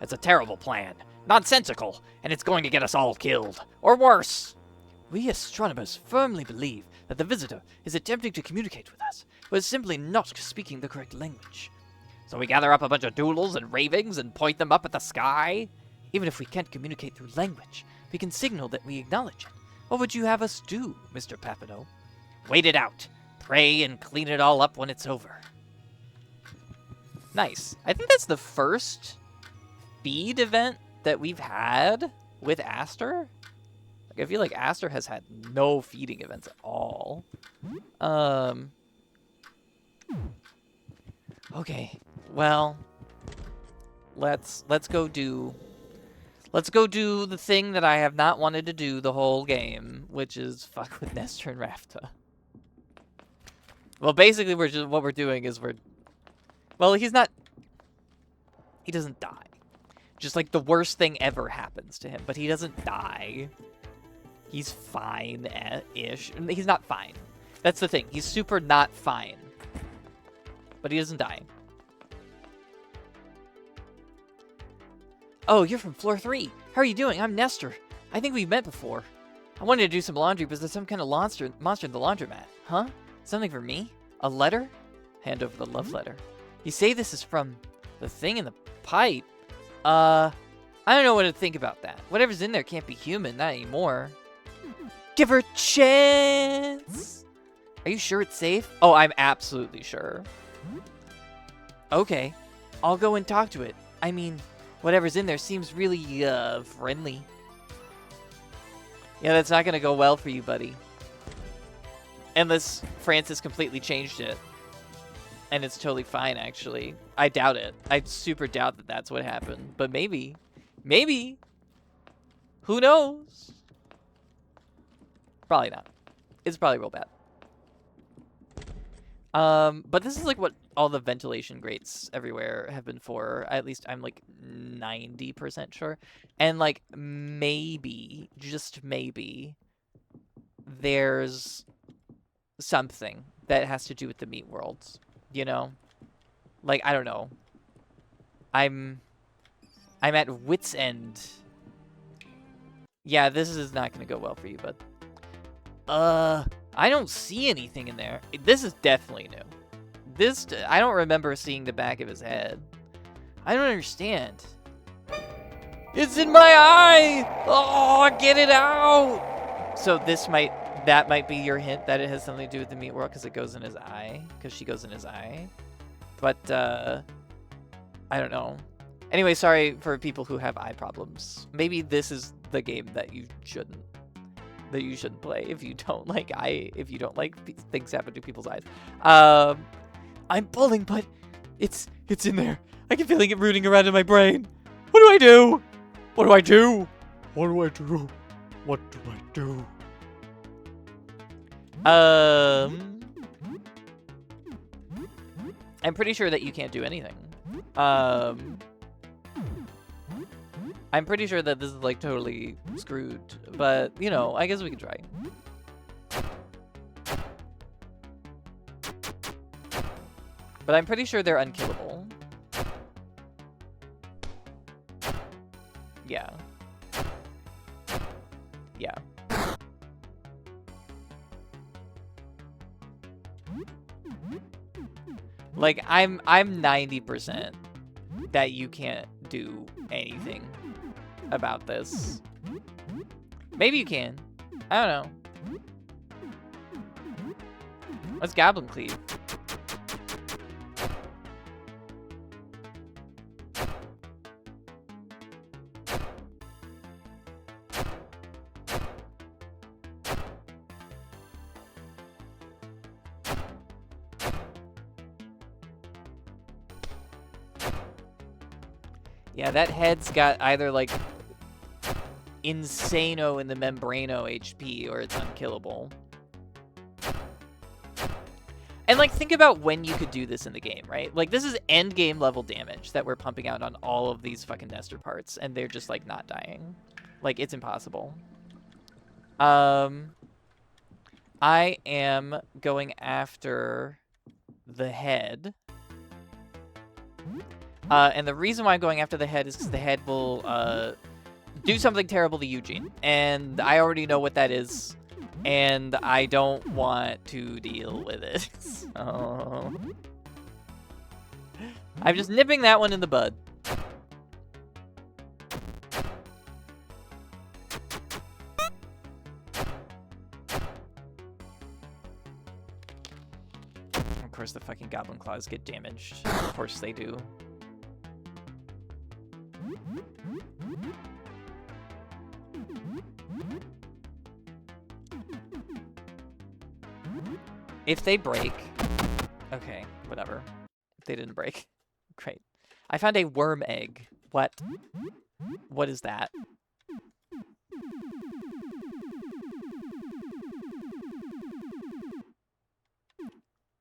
That's a terrible plan. Nonsensical. And it's going to get us all killed. Or worse. We astronomers firmly believe that the visitor is attempting to communicate with us, but is simply not speaking the correct language. So we gather up a bunch of doodles and ravings and point them up at the sky? Even if we can't communicate through language, we can signal that we acknowledge it. What would you have us do, Mr. Papineau? Wait it out. Pray and clean it all up when it's over. Nice. I think that's the first feed event that we've had with Aster. Like, I feel like Aster has had no feeding events at all. Okay. Well, let's go do the thing that I have not wanted to do the whole game, which is fuck with Nestor and Rafta. Well, basically what we're doing is well, he doesn't die. Just like the worst thing ever happens to him, but he doesn't die. He's fine-ish. He's not fine. That's the thing. He's super not fine. But he doesn't die. Oh, you're from floor 3. How are you doing? I'm Nestor. I think we've met before. I wanted to do some laundry, but there's some kind of monster in the laundromat. Huh? Something for me? A letter? Hand over the love letter. You say this is from the thing in the pipe? I don't know what to think about that. Whatever's in there can't be human, not anymore. Give her a chance! Are you sure it's safe? Oh, I'm absolutely sure. Okay. I'll go and talk to it. I mean, whatever's in there seems really, friendly. Yeah, that's not gonna go well for you, buddy. Unless Francis completely changed it. And it's totally fine, actually. I doubt it. I super doubt that that's what happened. But maybe. Maybe. Who knows? Probably not. It's probably real bad. But this is like what all the ventilation grates everywhere have been for. At least I'm like 90% sure. And like maybe, just maybe, there's something that has to do with the meat worlds. You know? Like, I don't know. I'm at wit's end. Yeah, this is not going to go well for you, bud. I don't see anything in there. This is definitely new. I don't remember seeing the back of his head. I don't understand. It's in my eye! Oh, get it out! So that might be your hint that it has something to do with the meat world because it goes in his eye. Because she goes in his eye. But, I don't know. Anyway, sorry for people who have eye problems. Maybe this is the game that you shouldn't play if you don't like things happen to people's eyes. I'm pulling, but it's in there. I can feel it rooting around in my brain. What do I do? What do I do? What do I do? What do I do? I'm pretty sure that you can't do anything. I'm pretty sure that this is like totally screwed, but you know, I guess we can try. But I'm pretty sure they're unkillable. Yeah. Yeah. Like, I'm 90% that you can't do anything about this. Maybe you can. I don't know. Let's Goblin Cleave. Yeah, that head's got either, like, Insano in the Membrano HP, or it's unkillable. And, like, think about when you could do this in the game, right? Like, this is end game level damage that we're pumping out on all of these fucking Nestor parts, and they're just, like, not dying. Like, it's impossible. I am going after the head. And the reason why I'm going after the head is because the head will do something terrible to Eugene. And I already know what that is. And I don't want to deal with it. So I'm just nipping that one in the bud. Of course the fucking Goblin Claws get damaged. Of course they do. If they break... Okay, whatever. If they didn't break. Great. I found a worm egg. What? What is that?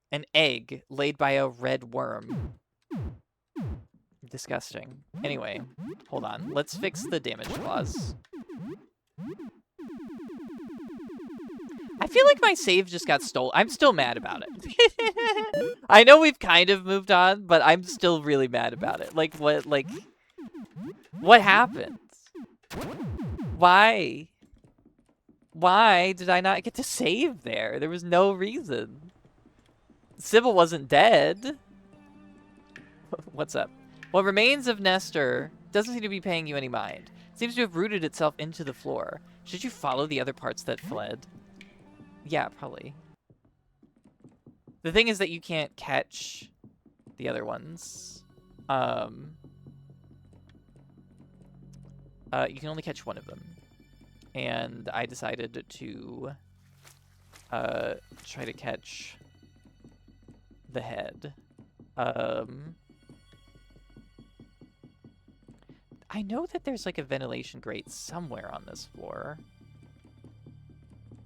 An egg laid by a red worm. Disgusting. Anyway, hold on. Let's fix the damage clause. I feel like my save just got stolen. I'm still mad about it. I know we've kind of moved on, but I'm still really mad about it. Like, what happened? Why? Why did I not get to save there? There was no reason. Sybil wasn't dead. What's up? What remains of Nestor doesn't seem to be paying you any mind. It seems to have rooted itself into the floor. Should you follow the other parts that fled? Yeah, probably. The thing is that you can't catch the other ones. You can only catch one of them. And I decided to try to catch the head. I know that there's like a ventilation grate somewhere on this floor.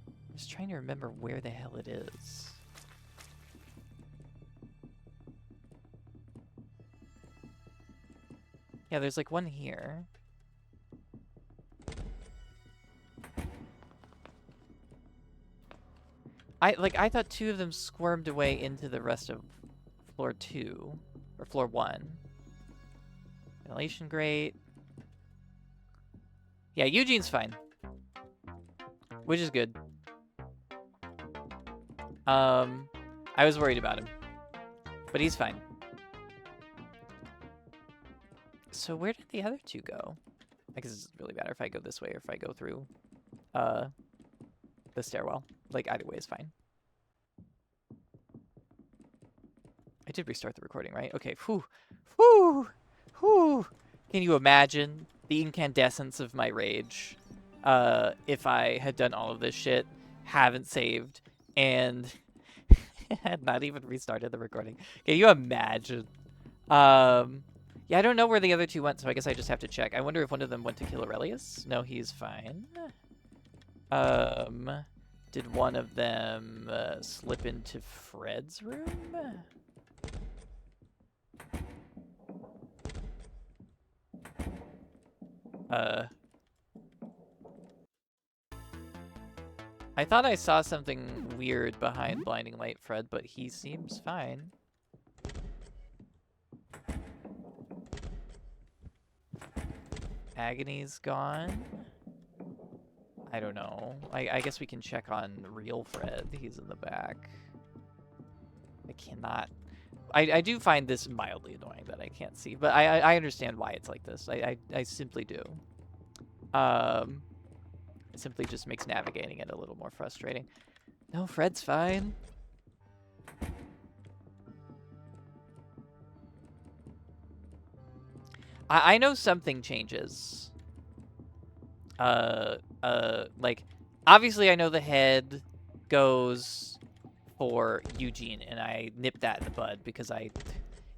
I'm just trying to remember where the hell it is. Yeah, there's like one here. I thought two of them squirmed away into the rest of floor 2 or floor 1. Ventilation grate. Yeah, Eugene's fine. Which is good. I was worried about him, but he's fine. So where did the other two go? I guess it doesn't really matter if I go this way or if I go through the stairwell. Like, either way is fine. I did restart the recording, right? Okay, whew. Whew! Whew! Can you imagine the incandescence of my rage if I had done all of this shit, haven't saved, and had not even restarted the recording? Can you imagine? Yeah, I don't know where the other two went, so I guess I just have to check. I wonder if one of them went to kill Aurelius. No, he's fine. Did one of them slip into Fred's room? I thought I saw something weird behind Blinding Light Fred, but he seems fine. Agony's gone. I don't know. I guess we can check on real Fred. He's in the back. I cannot. I do find this mildly annoying that I can't see, but I understand why it's like this. I simply do. It simply just makes navigating it a little more frustrating. No, Fred's fine. I know something changes. Like, obviously I know the head goes for Eugene, and I nipped that in the bud because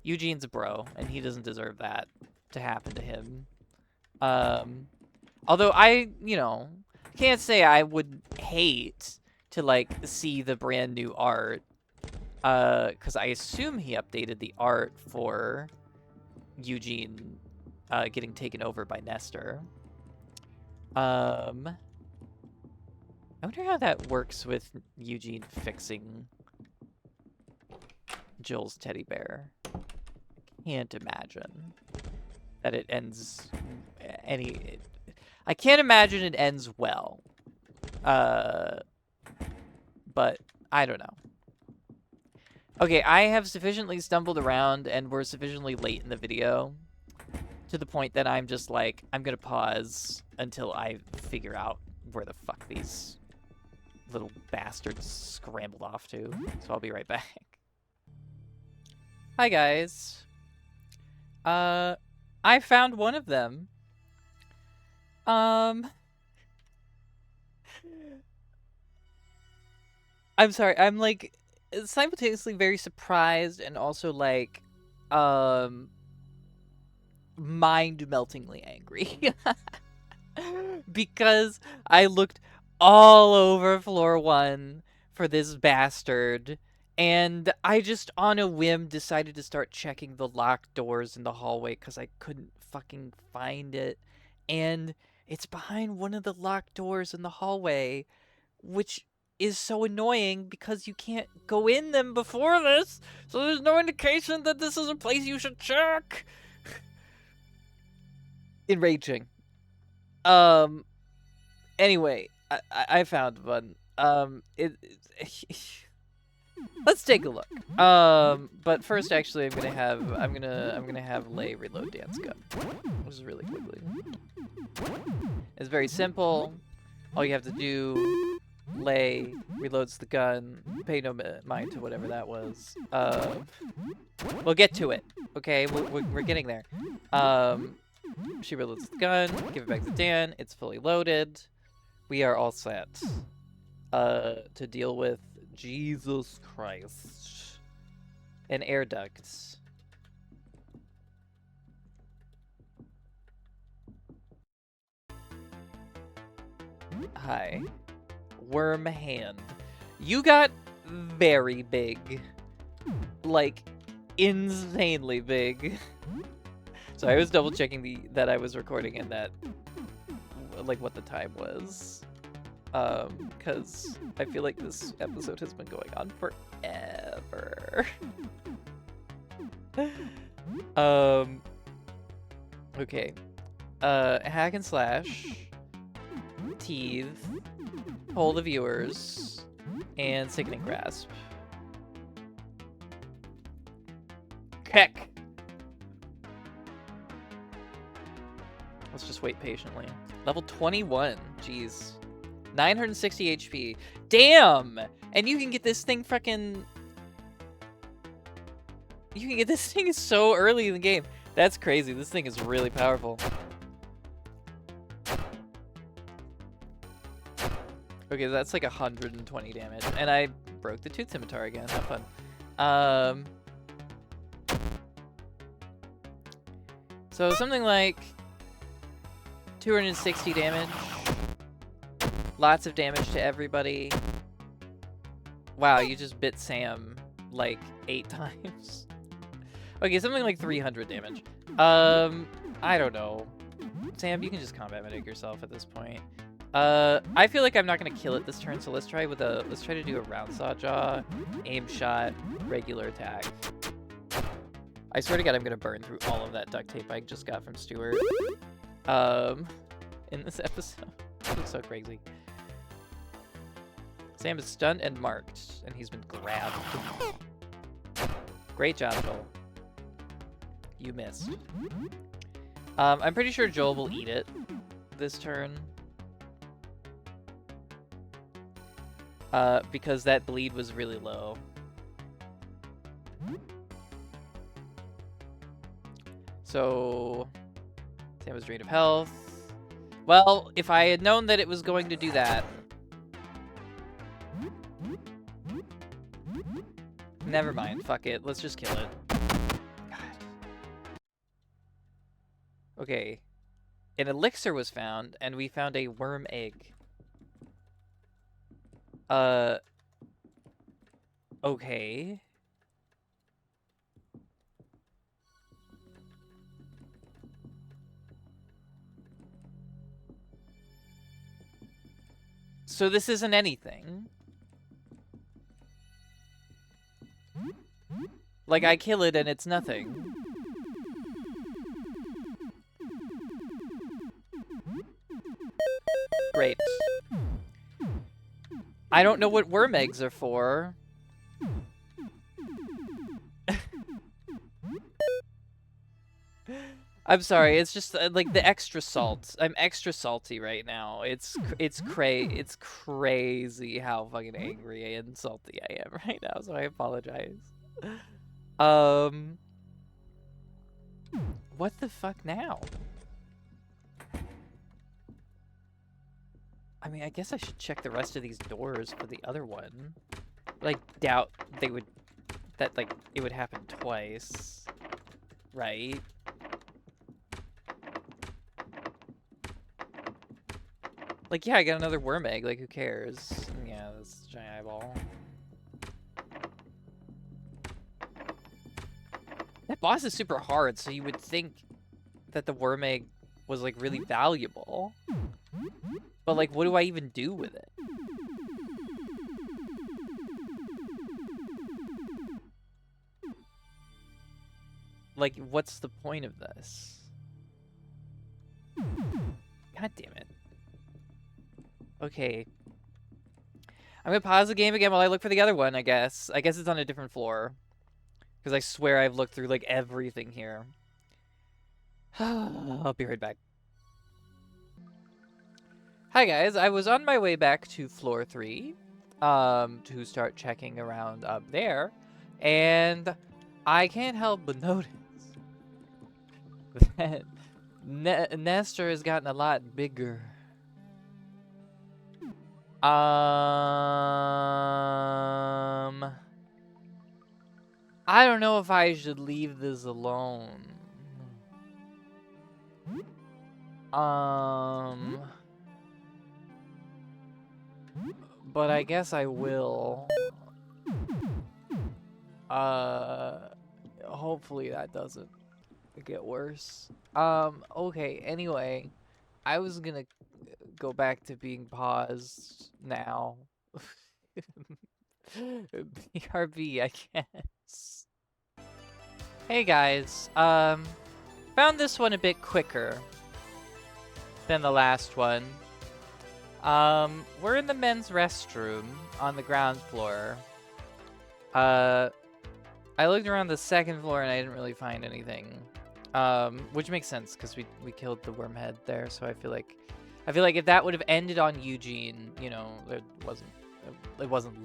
Eugene's a bro, and he doesn't deserve that to happen to him. Although I, can't say I would hate to, like, see the brand new art, because I assume he updated the art for Eugene getting taken over by Nestor. I wonder how that works with Eugene fixing Jill's teddy bear. Can't imagine that it ends I can't imagine it ends well. But I don't know. Okay, I have sufficiently stumbled around and we're sufficiently late in the video to the point that I'm just like, I'm gonna pause until I figure out where the fuck these little bastards scrambled off to. So I'll be right back. Hi guys. I found one of them. I'm sorry, I'm like simultaneously very surprised and also like mind-meltingly angry. Because I looked all over floor 1 for this bastard, and I just on a whim decided to start checking the locked doors in the hallway because I couldn't fucking find it. And it's behind one of the locked doors in the hallway, which is so annoying because you can't go in them before this, so there's no indication that this is a place you should check. Enraging. Anyway, I found one. Let's take a look. But first, actually, I'm gonna have Lay reload Dance Gun. Just really quickly. It's very simple. All you have to do, Lay reloads the gun. Pay no mind to whatever that was. We'll get to it. Okay, we're getting there. She reloads the gun. Give it back to Dan. It's fully loaded. We are all set to deal with Jesus Christ. An air duct. Hi. Worm hand. You got very big. Like, insanely big. So I was double checking that I was recording and that, like, what the time was. Because I feel like this episode has been going on forever. Okay. Hack and slash. Teeth. Poll the viewers. And Sickening Grasp. Heck! Let's just wait patiently. Level 21. Jeez. 960 HP. Damn! And you can get this thing freaking... You can get this thing so early in the game. That's crazy. This thing is really powerful. Okay, that's like 120 damage. And I broke the Tooth Scimitar again. Have fun. So something like 260 damage. Lots of damage to everybody. Wow, you just bit Sam like 8 times. Okay, something like 300 damage. I don't know. Sam, you can just combat medic yourself at this point. I feel like I'm not gonna kill it this turn, so let's try to do a round saw jaw, aim shot, regular attack. I swear to God, I'm gonna burn through all of that duct tape I just got from Stuart. In this episode. It looks so crazy. Sam is stunned and marked, and he's been grabbed. Great job, Joel. You missed. I'm pretty sure Joel will eat it this turn. Because that bleed was really low. So, Sam was drained of health. Well, if I had known that it was going to do that... Never mind, fuck it, let's just kill it. God. Okay. An elixir was found, and we found a worm egg. Okay. So this isn't anything. Like, I kill it and it's nothing. Great. I don't know what worm eggs are for. I'm sorry, it's just like the extra salt. I'm extra salty right now. It's crazy how fucking angry and salty I am right now, so I apologize. What the fuck now? I mean, I guess I should check the rest of these doors for the other one. But I doubt they would, like, it would happen twice. Right? Like, yeah, I got another worm egg. Like, who cares? Yeah, this giant eyeball. That boss is super hard, so you would think that the worm egg was, like, really valuable. But, like, what do I even do with it? Like, what's the point of this? God damn it. Okay. I'm gonna pause the game again while I look for the other one, I guess. I guess it's on a different floor. Because I swear I've looked through, like, everything here. I'll be right back. Hi, guys. I was on my way back to floor 3 to start checking around up there. And I can't help but notice that Nestor has gotten a lot bigger. I don't know if I should leave this alone. But I guess I will. Hopefully that doesn't get worse. Okay, anyway, I was gonna go back to being paused now. BRB, I guess. Hey guys, found this one a bit quicker than the last one. We're in the men's restroom on the ground floor. I looked around the second floor and I didn't really find anything. Which makes sense because we killed the worm head there, so I feel like if that would have ended on Eugene, you know, it wasn't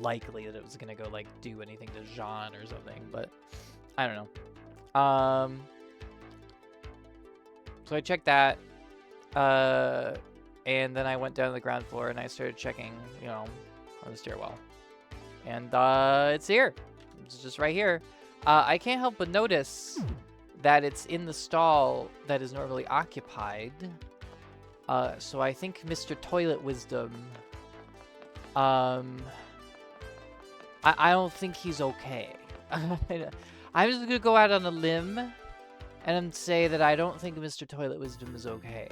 likely that it was gonna go like do anything to Jean or something, but I don't know. So I checked that, and then I went down to the ground floor and I started checking, you know, on the stairwell, and it's here. It's just right here. I can't help but notice that it's in the stall that is normally occupied. So I think Mr. Toilet Wisdom, I don't think he's okay. I'm just gonna go out on a limb and say that I don't think Mr. Toilet Wisdom is okay.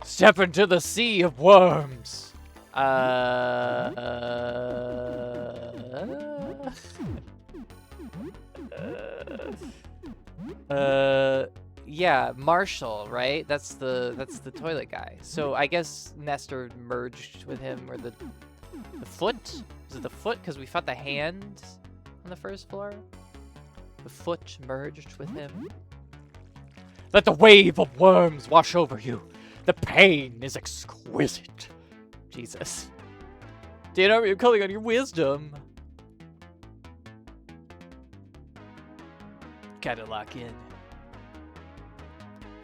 Step into the sea of worms. Yeah, Marshall, right? That's the toilet guy. So I guess Nestor merged with him, or the foot? Is it the foot? Because we fought the hand on the first floor. The foot merged with him. Let the wave of worms wash over you. The pain is exquisite. Jesus. Dan, you're calling on your wisdom. Gotta lock in.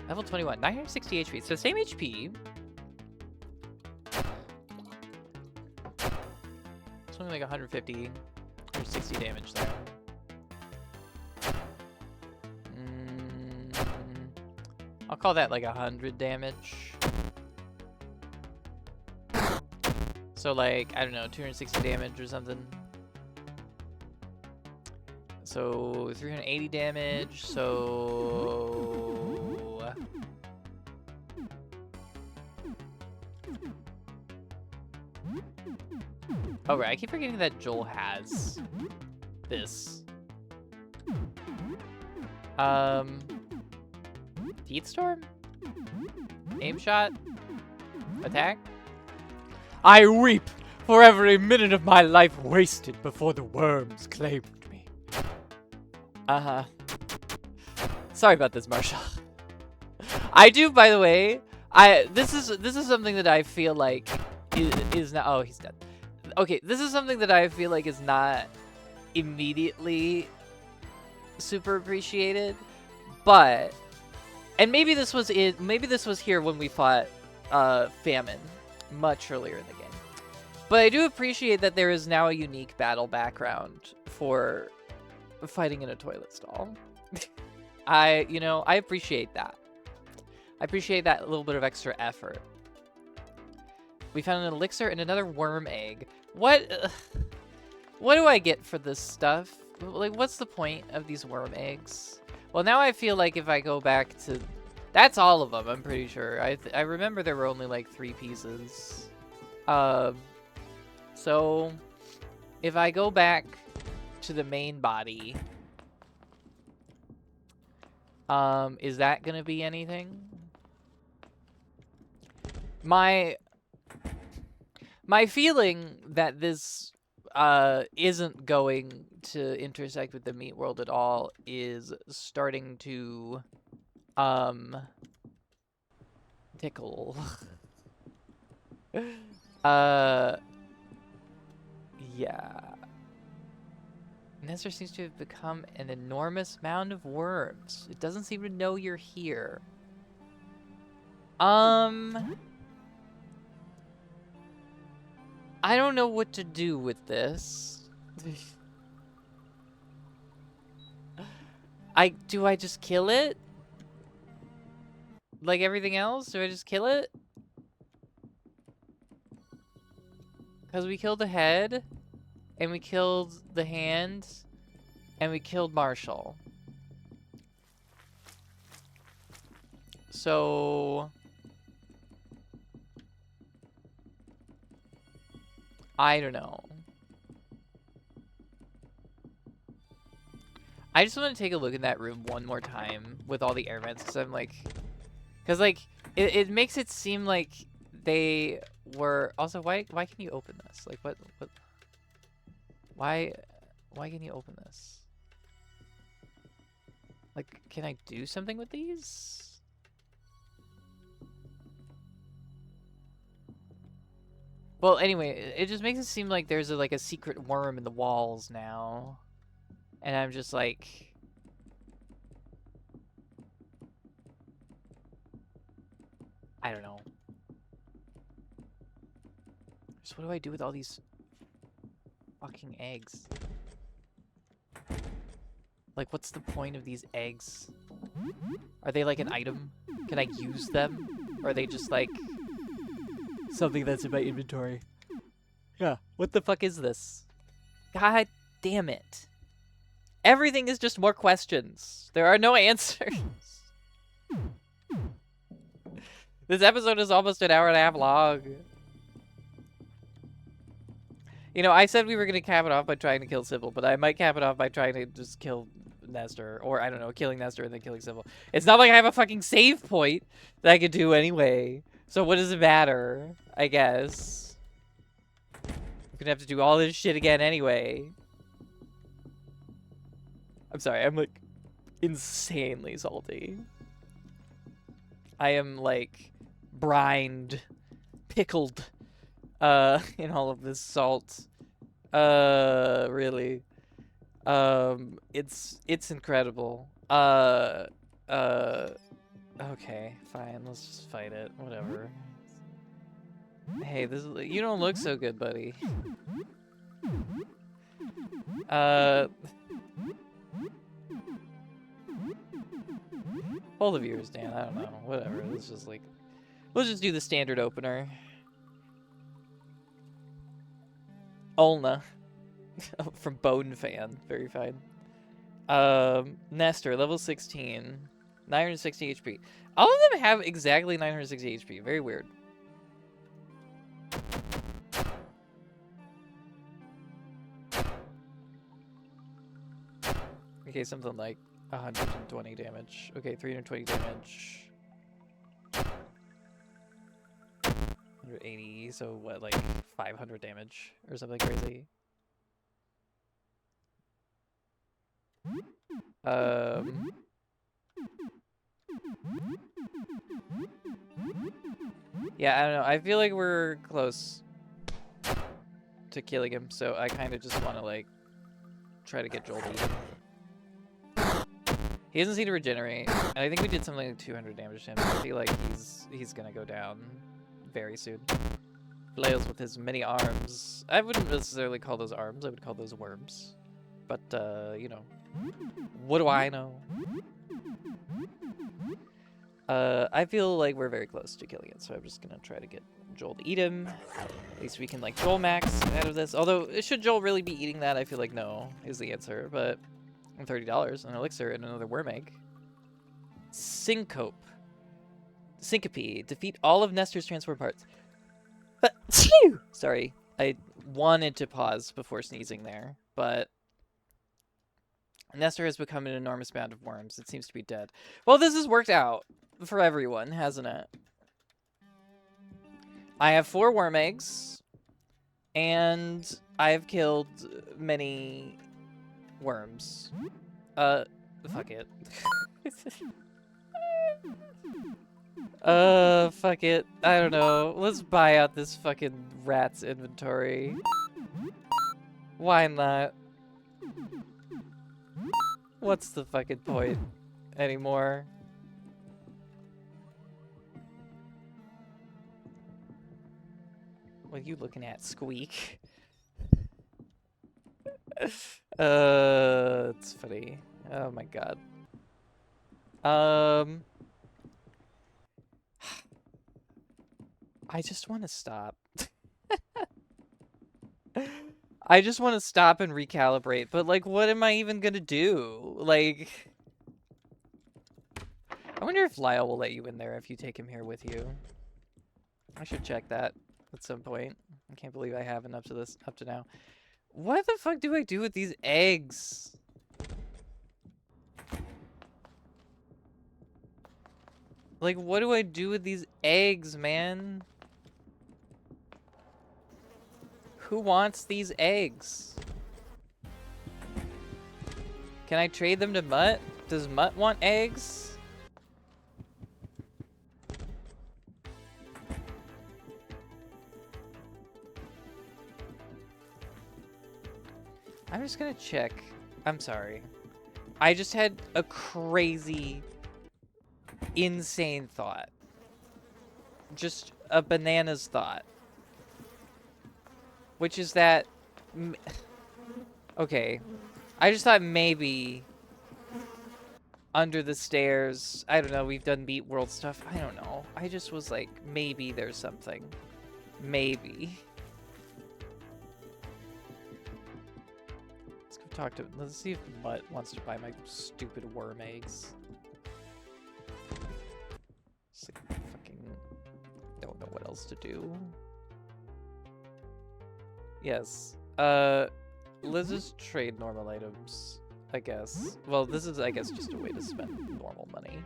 Level 21, 960 HP. So same HP. Something like 150 or 60 damage there. I'll call that like 100 damage. So like, I don't know, 260 damage or something. So 380 damage, so... Oh right, I keep forgetting that Joel has this. Teeth Storm? Aim shot? Attack? I weep for every minute of my life wasted before the worms claimed me. Uh-huh. Sorry about this, Marshall. I do, by the way, this is something that I feel like is not... Oh, he's dead. Okay, this is something that I feel like is not immediately super appreciated, but... And maybe this was here when we fought Famine much earlier in the game. But I do appreciate that there is now a unique battle background for fighting in a toilet stall. I appreciate that. I appreciate that little bit of extra effort. We found an elixir and another worm egg. What do I get for this stuff? Like, what's the point of these worm eggs? Well, now I feel like if I go back to... That's all of them, I'm pretty sure. I remember there were only like 3 pieces. So, if I go back to the main body... is that gonna be anything? My feeling that this isn't going to intersect with the meat world at all is starting to tickle. Yeah. Nestor seems to have become an enormous mound of worms. It doesn't seem to know you're here. I don't know what to do with this. Do I just kill it? Like everything else? Do I just kill it? Because we killed the head, and we killed the hand, and we killed Marshall. So... I don't know. I just want to take a look in that room one more time with all the air vents, because I'm like... Because, like, it makes it seem like they were also why can you open this? Like what why can you open this? Like, can I do something with these? Well, anyway, it just makes it seem like there's like a secret worm in the walls now. And I'm just like, I don't know. So what do I do with all these fucking eggs? Like, what's the point of these eggs? Are they like an item? Can I use them? Or are they just like something that's in my inventory? Yeah. What the fuck is this? God damn it. Everything is just more questions. There are no answers. This episode is almost an hour and a half long. You know, I said we were going to cap it off by trying to kill Sybil, but I might cap it off by trying to just kill Nestor. Or, I don't know, killing Nestor and then killing Sybil. It's not like I have a fucking save point that I could do anyway. So what does it matter, I guess? I'm going to have to do all this shit again anyway. I'm sorry, I'm, like, insanely salty. I am, like, brined, pickled, in all of this salt. Really. It's incredible. Okay, fine, let's just fight it, whatever. Hey, you don't look so good, buddy. Pull the viewers, Dan, I don't know, whatever, let's just, like, we'll just do the standard opener. Olna. From Bone Fan. Very fine. Nestor, level 16. 960 HP. All of them have exactly 960 HP. Very weird. Okay, something like 120 damage. Okay, 320 damage. 180, so what, like 500 damage or something crazy? Yeah, I don't know. I feel like we're close to killing him, so I kind of just want to, like, try to get Joel to eat him. He doesn't seem to regenerate, and I think we did something like 200 damage to him. I feel like he's gonna go down very soon. Flails with his many arms. I wouldn't necessarily call those arms. I would call those worms. But, you know. What do I know? I feel like we're very close to killing it, so I'm just gonna try to get Joel to eat him. At least we can, like, Joel max out of this. Although, should Joel really be eating that? I feel like no is the answer, but $30, an elixir, and another worm egg. Syncope. Syncope. Defeat all of Nestor's transform parts. Sorry, I wanted to pause before sneezing there, but Nestor has become an enormous mound of worms. It seems to be dead. Well, this has worked out for everyone, hasn't it? I have 4 worm eggs, and I have killed many worms. Fuck it. Fuck it. I don't know. Let's buy out this fucking rat's inventory. Why not? What's the fucking point anymore? What are you looking at, Squeak? It's funny. Oh my god. I just want to stop. I just want to stop and recalibrate, but, like, what am I even gonna do? Like, I wonder if Lyle will let you in there if you take him here with you. I should check that at some point. I can't believe I haven't up to now. What the fuck do I do with these eggs? Like, what do I do with these eggs, man? Who wants these eggs? Can I trade them to Mutt? Does Mutt want eggs? I'm just gonna check. I'm sorry. I just had a crazy, insane thought. Just a bananas thought. Which is that... Okay. I just thought maybe... under the stairs... I don't know, we've done Meat World stuff. I don't know. I just was like, maybe there's something. Maybe. Let's go talk to... Let's see if Mutt wants to buy my stupid worm eggs. Just like, fucking... don't know what else to do. Yes. Let's just trade normal items, I guess. Well, this is, I guess, just a way to spend normal money.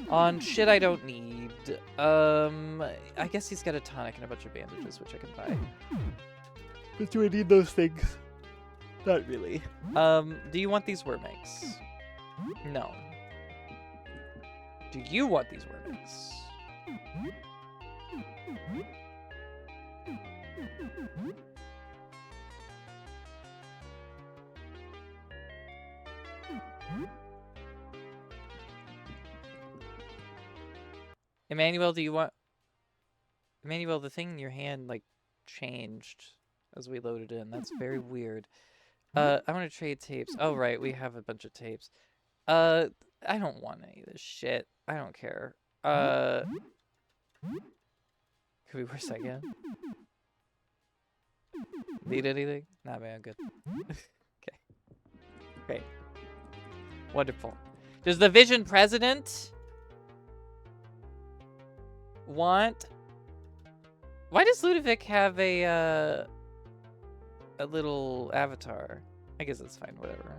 On shit I don't need. I guess he's got a tonic and a bunch of bandages, which I can buy. But do I need those things? Not really. Do you want these worm eggs? No. Do you want these worm eggs? Emmanuel, do you want... Emmanuel, the thing in your hand, like, changed as we loaded in. That's very weird. I want to trade tapes. Oh, right, we have a bunch of tapes. I don't want any of this shit. I don't care. Could we wear second? Need anything? Nah, man, I'm good. Okay. Great. Wonderful. Does the Vision President want... Why does Ludovic have a little avatar? I guess that's fine, whatever.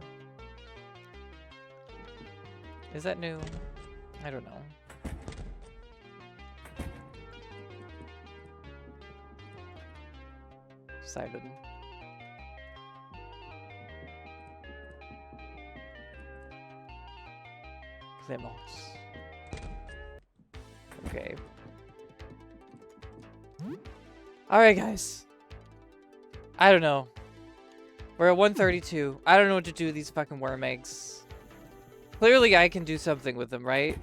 Is that new? I don't know. Simon. Clemence. Okay. Alright, guys. I don't know. We're at 132. I don't know what to do with these fucking worm eggs. Clearly, I can do something with them, right?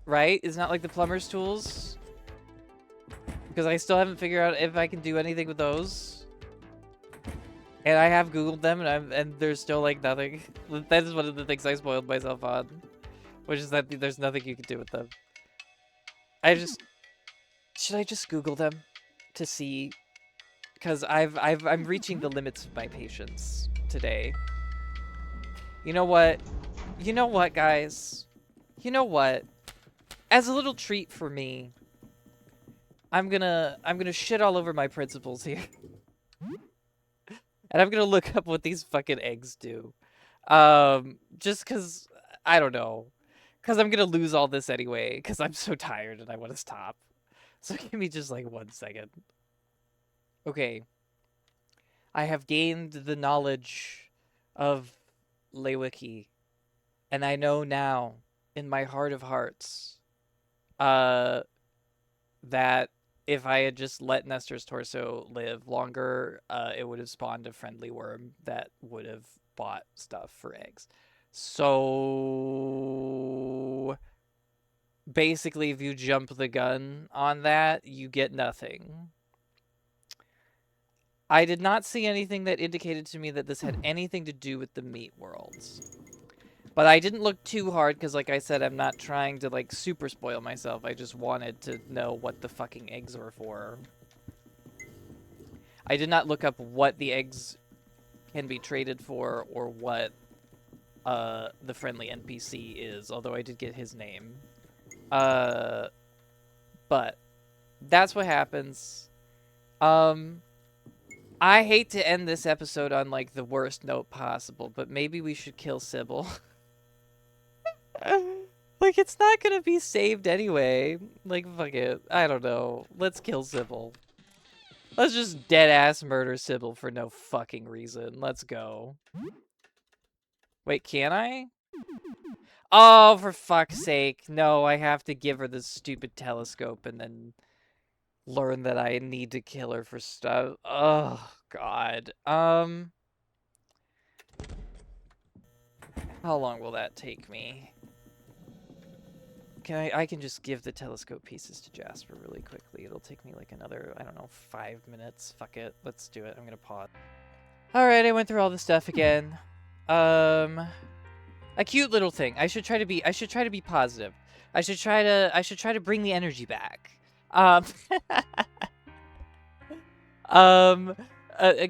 Right? It's not like the plumber's tools. Because I still haven't figured out if I can do anything with those. And I have Googled them, and there's still, like, nothing. That is one of the things I spoiled myself on. Which is that there's nothing you can do with them. Should I just Google them? To see... Because I'm reaching the limits of my patience today. You know what? You know what, guys? You know what? As a little treat for me, I'm gonna shit all over my principles here. And I'm gonna look up what these fucking eggs do. Just cause, I don't know. Cause I'm gonna lose all this anyway, cause I'm so tired and I want to stop. So give me just like 1 second. Okay. I have gained the knowledge of Lewicki. And I know now, in my heart of hearts, that if I had just let Nestor's torso live longer, it would have spawned a friendly worm that would have bought stuff for eggs. So basically, if you jump the gun on that, you get nothing. I did not see anything that indicated to me that this had anything to do with the meat worlds. But I didn't look too hard because, like I said, I'm not trying to, like, super spoil myself. I just wanted to know what the fucking eggs were for. I did not look up what the eggs can be traded for or what the friendly NPC is, although I did get his name. But that's what happens. I hate to end this episode on, like, the worst note possible, but maybe we should kill Sybil. Like, it's not gonna be saved anyway. Like, fuck it. I don't know. Let's kill Sybil. Let's just dead-ass murder Sybil for no fucking reason. Let's go. Wait, can I? Oh, for fuck's sake. No, I have to give her this stupid telescope and then learn that I need to kill her for stuff. Oh, God. How long will that take me? I can just give the telescope pieces to Jasper really quickly. It'll take me like another, I don't know, 5 minutes. Fuck it. Let's do it. I'm gonna pause. Alright, I went through all the stuff again. A cute little thing. I should try to be positive. I should try to bring the energy back. A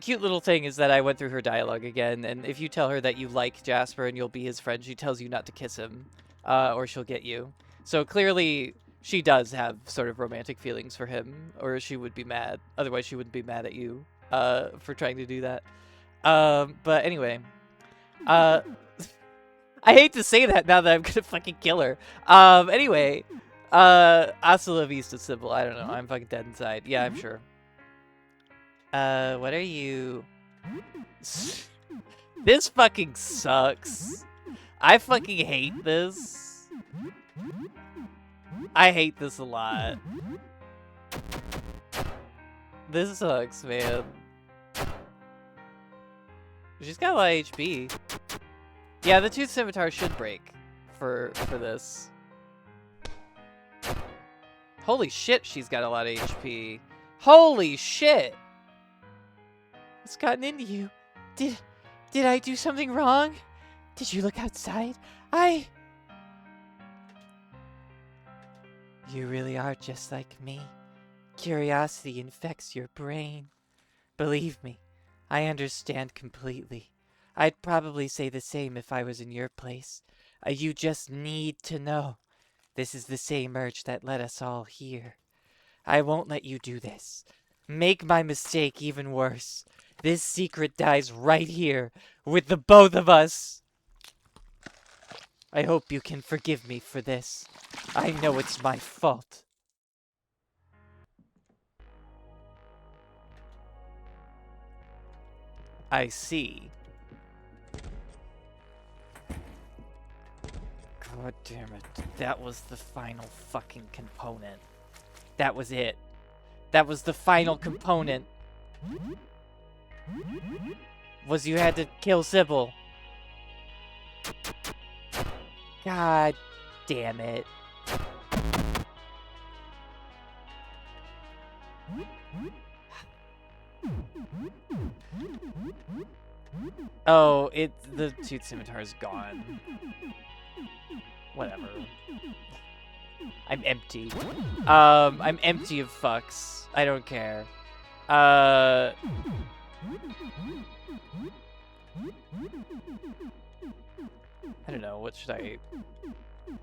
cute little thing is that I went through her dialogue again, and if you tell her that you like Jasper and you'll be his friend, she tells you not to kiss him, or she'll get you. So clearly, she does have sort of romantic feelings for him, or she would be mad. Otherwise, she wouldn't be mad at you, for trying to do that. But anyway, I hate to say that now that I'm gonna fucking kill her. Anyway, hasta la vista, Sybil. I don't know. I'm fucking dead inside. Yeah, I'm sure. What are you? This fucking sucks. I fucking hate this. I hate this a lot. This sucks, man. She's got a lot of HP. Yeah, the Tooth Scimitar should break for this. Holy shit, she's got a lot of HP. Holy shit! What's gotten into you? Did I do something wrong? Did you look outside? You really are just like me. Curiosity infects your brain. Believe me, I understand completely. I'd probably say the same if I was in your place. You just need to know. This is the same urge that led us all here. I won't let you do this. Make my mistake even worse. This secret dies right here, with the both of us. I hope you can forgive me for this. I know it's my fault. I see. God damn it. That was the final fucking component. That was it. That was the final component. Was you had to kill Sybil. God damn it. Oh, the Tooth Scimitar is gone. Whatever. I'm empty. I'm empty of fucks. I don't care. I don't know, what should I...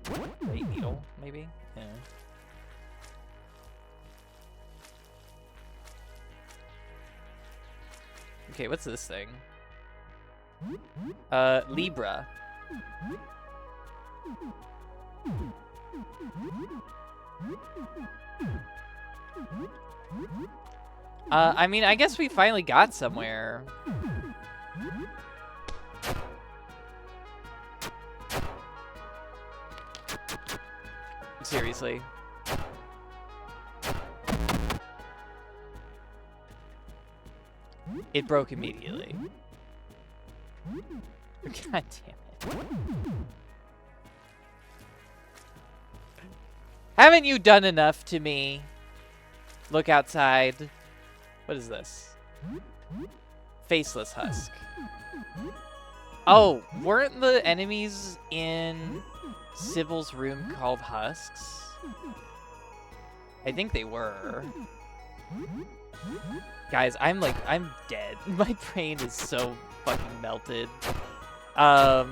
Great Needle, maybe? Yeah. Okay, what's this thing? Libra. I mean, I guess we finally got somewhere. Seriously. It broke immediately. God damn it. Haven't you done enough to me? Look outside. What is this? Faceless Husk. Oh, weren't the enemies in Sybil's room called Husks? I think they were. Guys, I'm dead. My brain is so fucking melted. I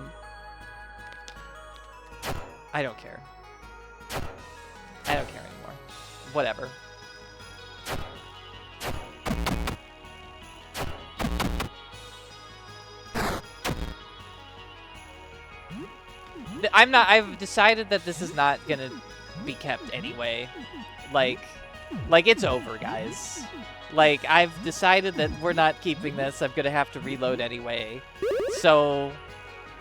don't care. I don't care anymore. Whatever. I've decided that this is not gonna be kept anyway. Like, Like, it's over, guys. Like, I've decided that we're not keeping this. I'm gonna have to reload anyway. So,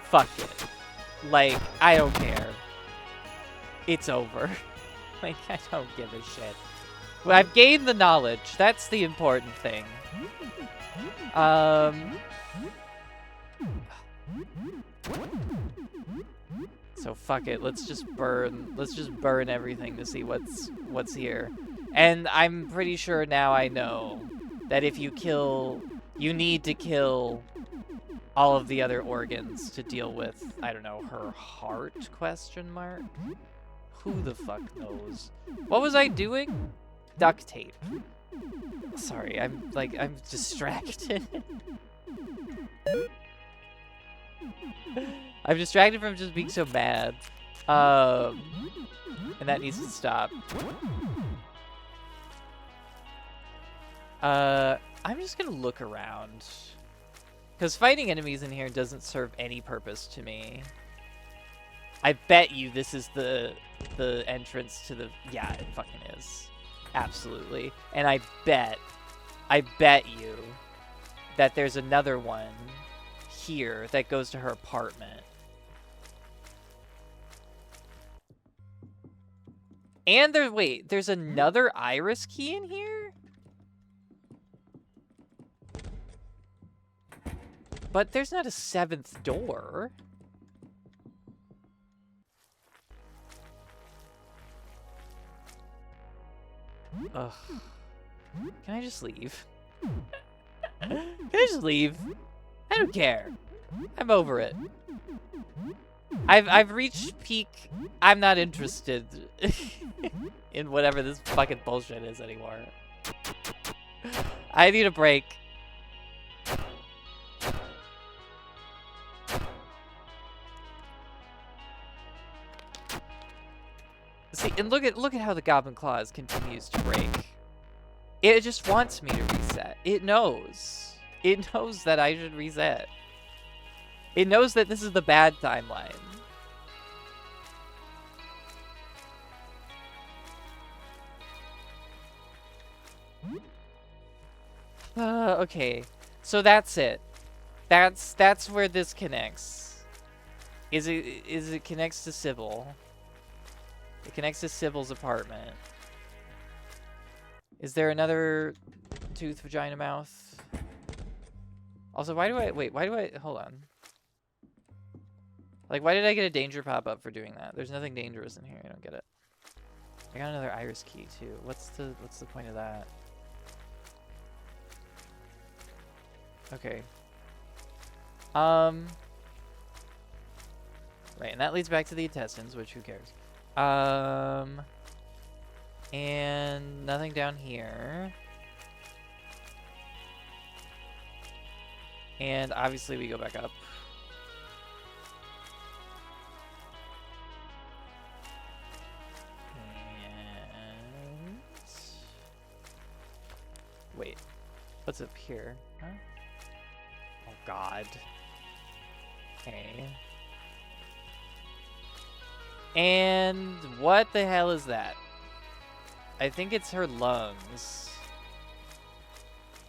fuck it. Like, I don't care. It's over. Like, I don't give a shit. Well, I've gained the knowledge. That's the important thing. So fuck it. Let's just burn everything to see what's here. And I'm pretty sure now I know that if you need to kill all of the other organs to deal with, I don't know, her heart, question mark? Who the fuck knows? What was I doing? Duct tape. Sorry, I'm distracted. I'm distracted from just being so mad. And that needs to stop. I'm just gonna look around. Because fighting enemies in here doesn't serve any purpose to me. I bet you this is the entrance to the... Yeah, it fucking is. Absolutely. And I bet you that there's another one here that goes to her apartment. And there's another iris key in here? But there's not a 7th door. Ugh. Can I just leave? Can I just leave? I don't care. I'm over it. I've reached peak. I'm not interested in whatever this fucking bullshit is anymore. I need a break. See, and look at how the Goblin Claws continues to break. It just wants me to reset. It knows. It knows that I should reset. It knows that this is the bad timeline. Okay. So that's it. That's where this connects. Is it connects to Sybil? It connects to Sybil's apartment. Is there another tooth, vagina, mouth? Also, why do I, hold on. Like, why did I get a danger pop-up for doing that? There's nothing dangerous in here, I don't get it. I got another iris key, too. What's the point of that? Okay. Right, and that leads back to the intestines, which who cares? And nothing down here. And obviously we go back up. And... Wait, what's up here? Huh? Oh God. Okay. And what the hell is that? I think it's her lungs.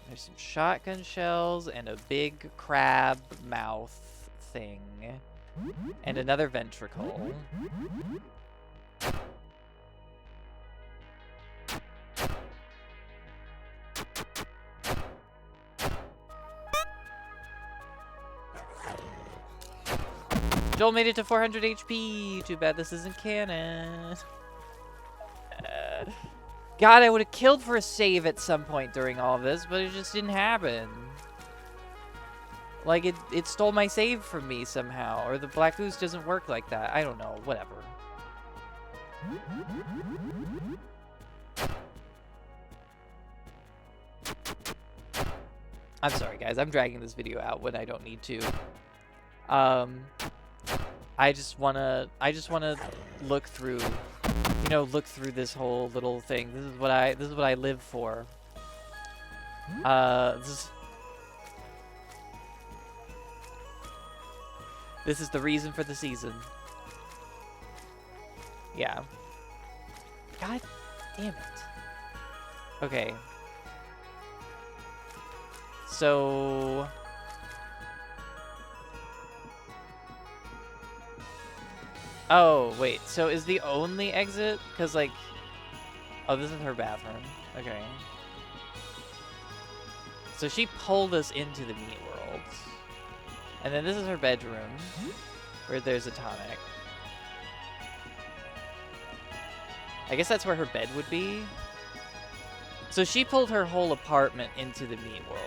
There's some shotgun shells and a big crab mouth thing. And another ventricle. Joel made it to 400 HP. Too bad this isn't canon. God, I would have killed for a save at some point during all of this, but it just didn't happen. Like, it stole my save from me somehow, or the Black Ooze doesn't work like that. I don't know, whatever. I'm sorry, guys. I'm dragging this video out when I don't need to. I just wanna look through, you know, look through this whole little thing. This is what I live for. This is the reason for the season. Yeah. God damn it. Okay. So... Oh, wait. So is the only exit? Because, like... Oh, this is her bathroom. Okay. So she pulled us into the meat world. And then this is her bedroom, where there's a tonic. I guess that's where her bed would be. So she pulled her whole apartment into the meat world.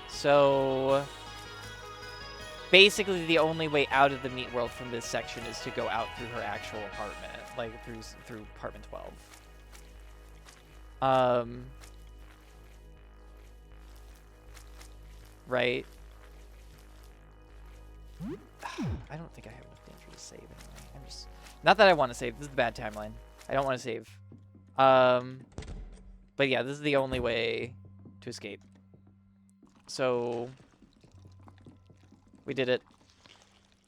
So basically the only way out of the meat world from this section is to go out through her actual apartment, like through apartment 12. Right? I don't think I have enough danger to save anyway. I'm just... Not that I want to save. This is a bad timeline. I don't want to save. But yeah, this is the only way to escape. So... We did it.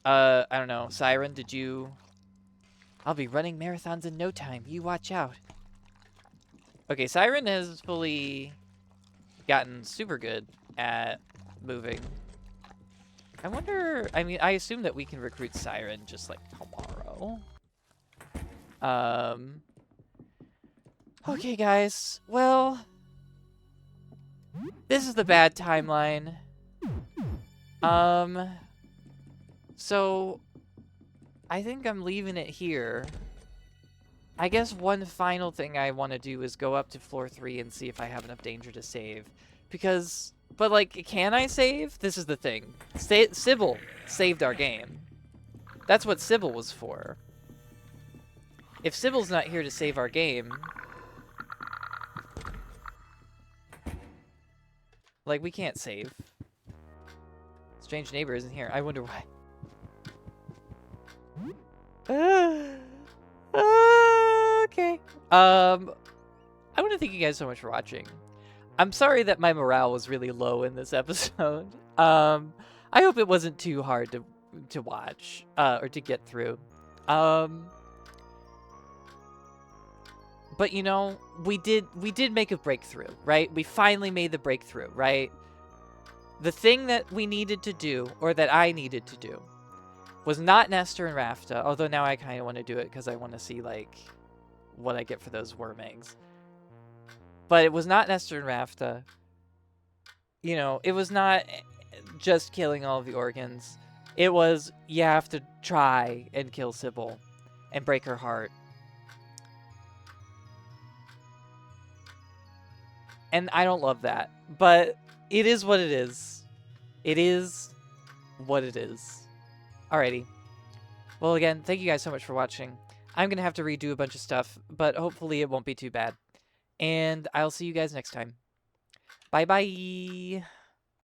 I don't know. Siren, did you... I'll be running marathons in no time. You watch out. Okay, Siren has fully gotten super good at moving. I wonder... I mean, I assume that we can recruit Siren just, like, tomorrow. Okay, guys. Well... This is the bad timeline. So... I think I'm leaving it here. I guess one final thing I want to do is go up to floor 3 and see if I have enough danger to save. Because... But, like, can I save? This is the thing. Sybil saved our game. That's what Sybil was for. If Sybil's not here to save our game... Like, we can't save. Strange neighbor isn't here. I wonder why. Okay. I want to thank you guys so much for watching. I'm sorry that my morale was really low in this episode. I hope it wasn't too hard to watch or to get through. But you know, we did make a breakthrough, right? We finally made the breakthrough, right? The thing that we needed to do, or that I needed to do, was not Nestor and Rafta, although now I kind of want to do it because I want to see, like, what I get for those worm eggs. But it was not Nestor and Rafta. You know, it was not just killing all of the organs. It was, you have to try and kill Sybil and break her heart. And I don't love that, but it is what it is. It is what it is. Alrighty. Well, again, thank you guys so much for watching. I'm going to have to redo a bunch of stuff, but hopefully it won't be too bad. And I'll see you guys next time. Bye-bye.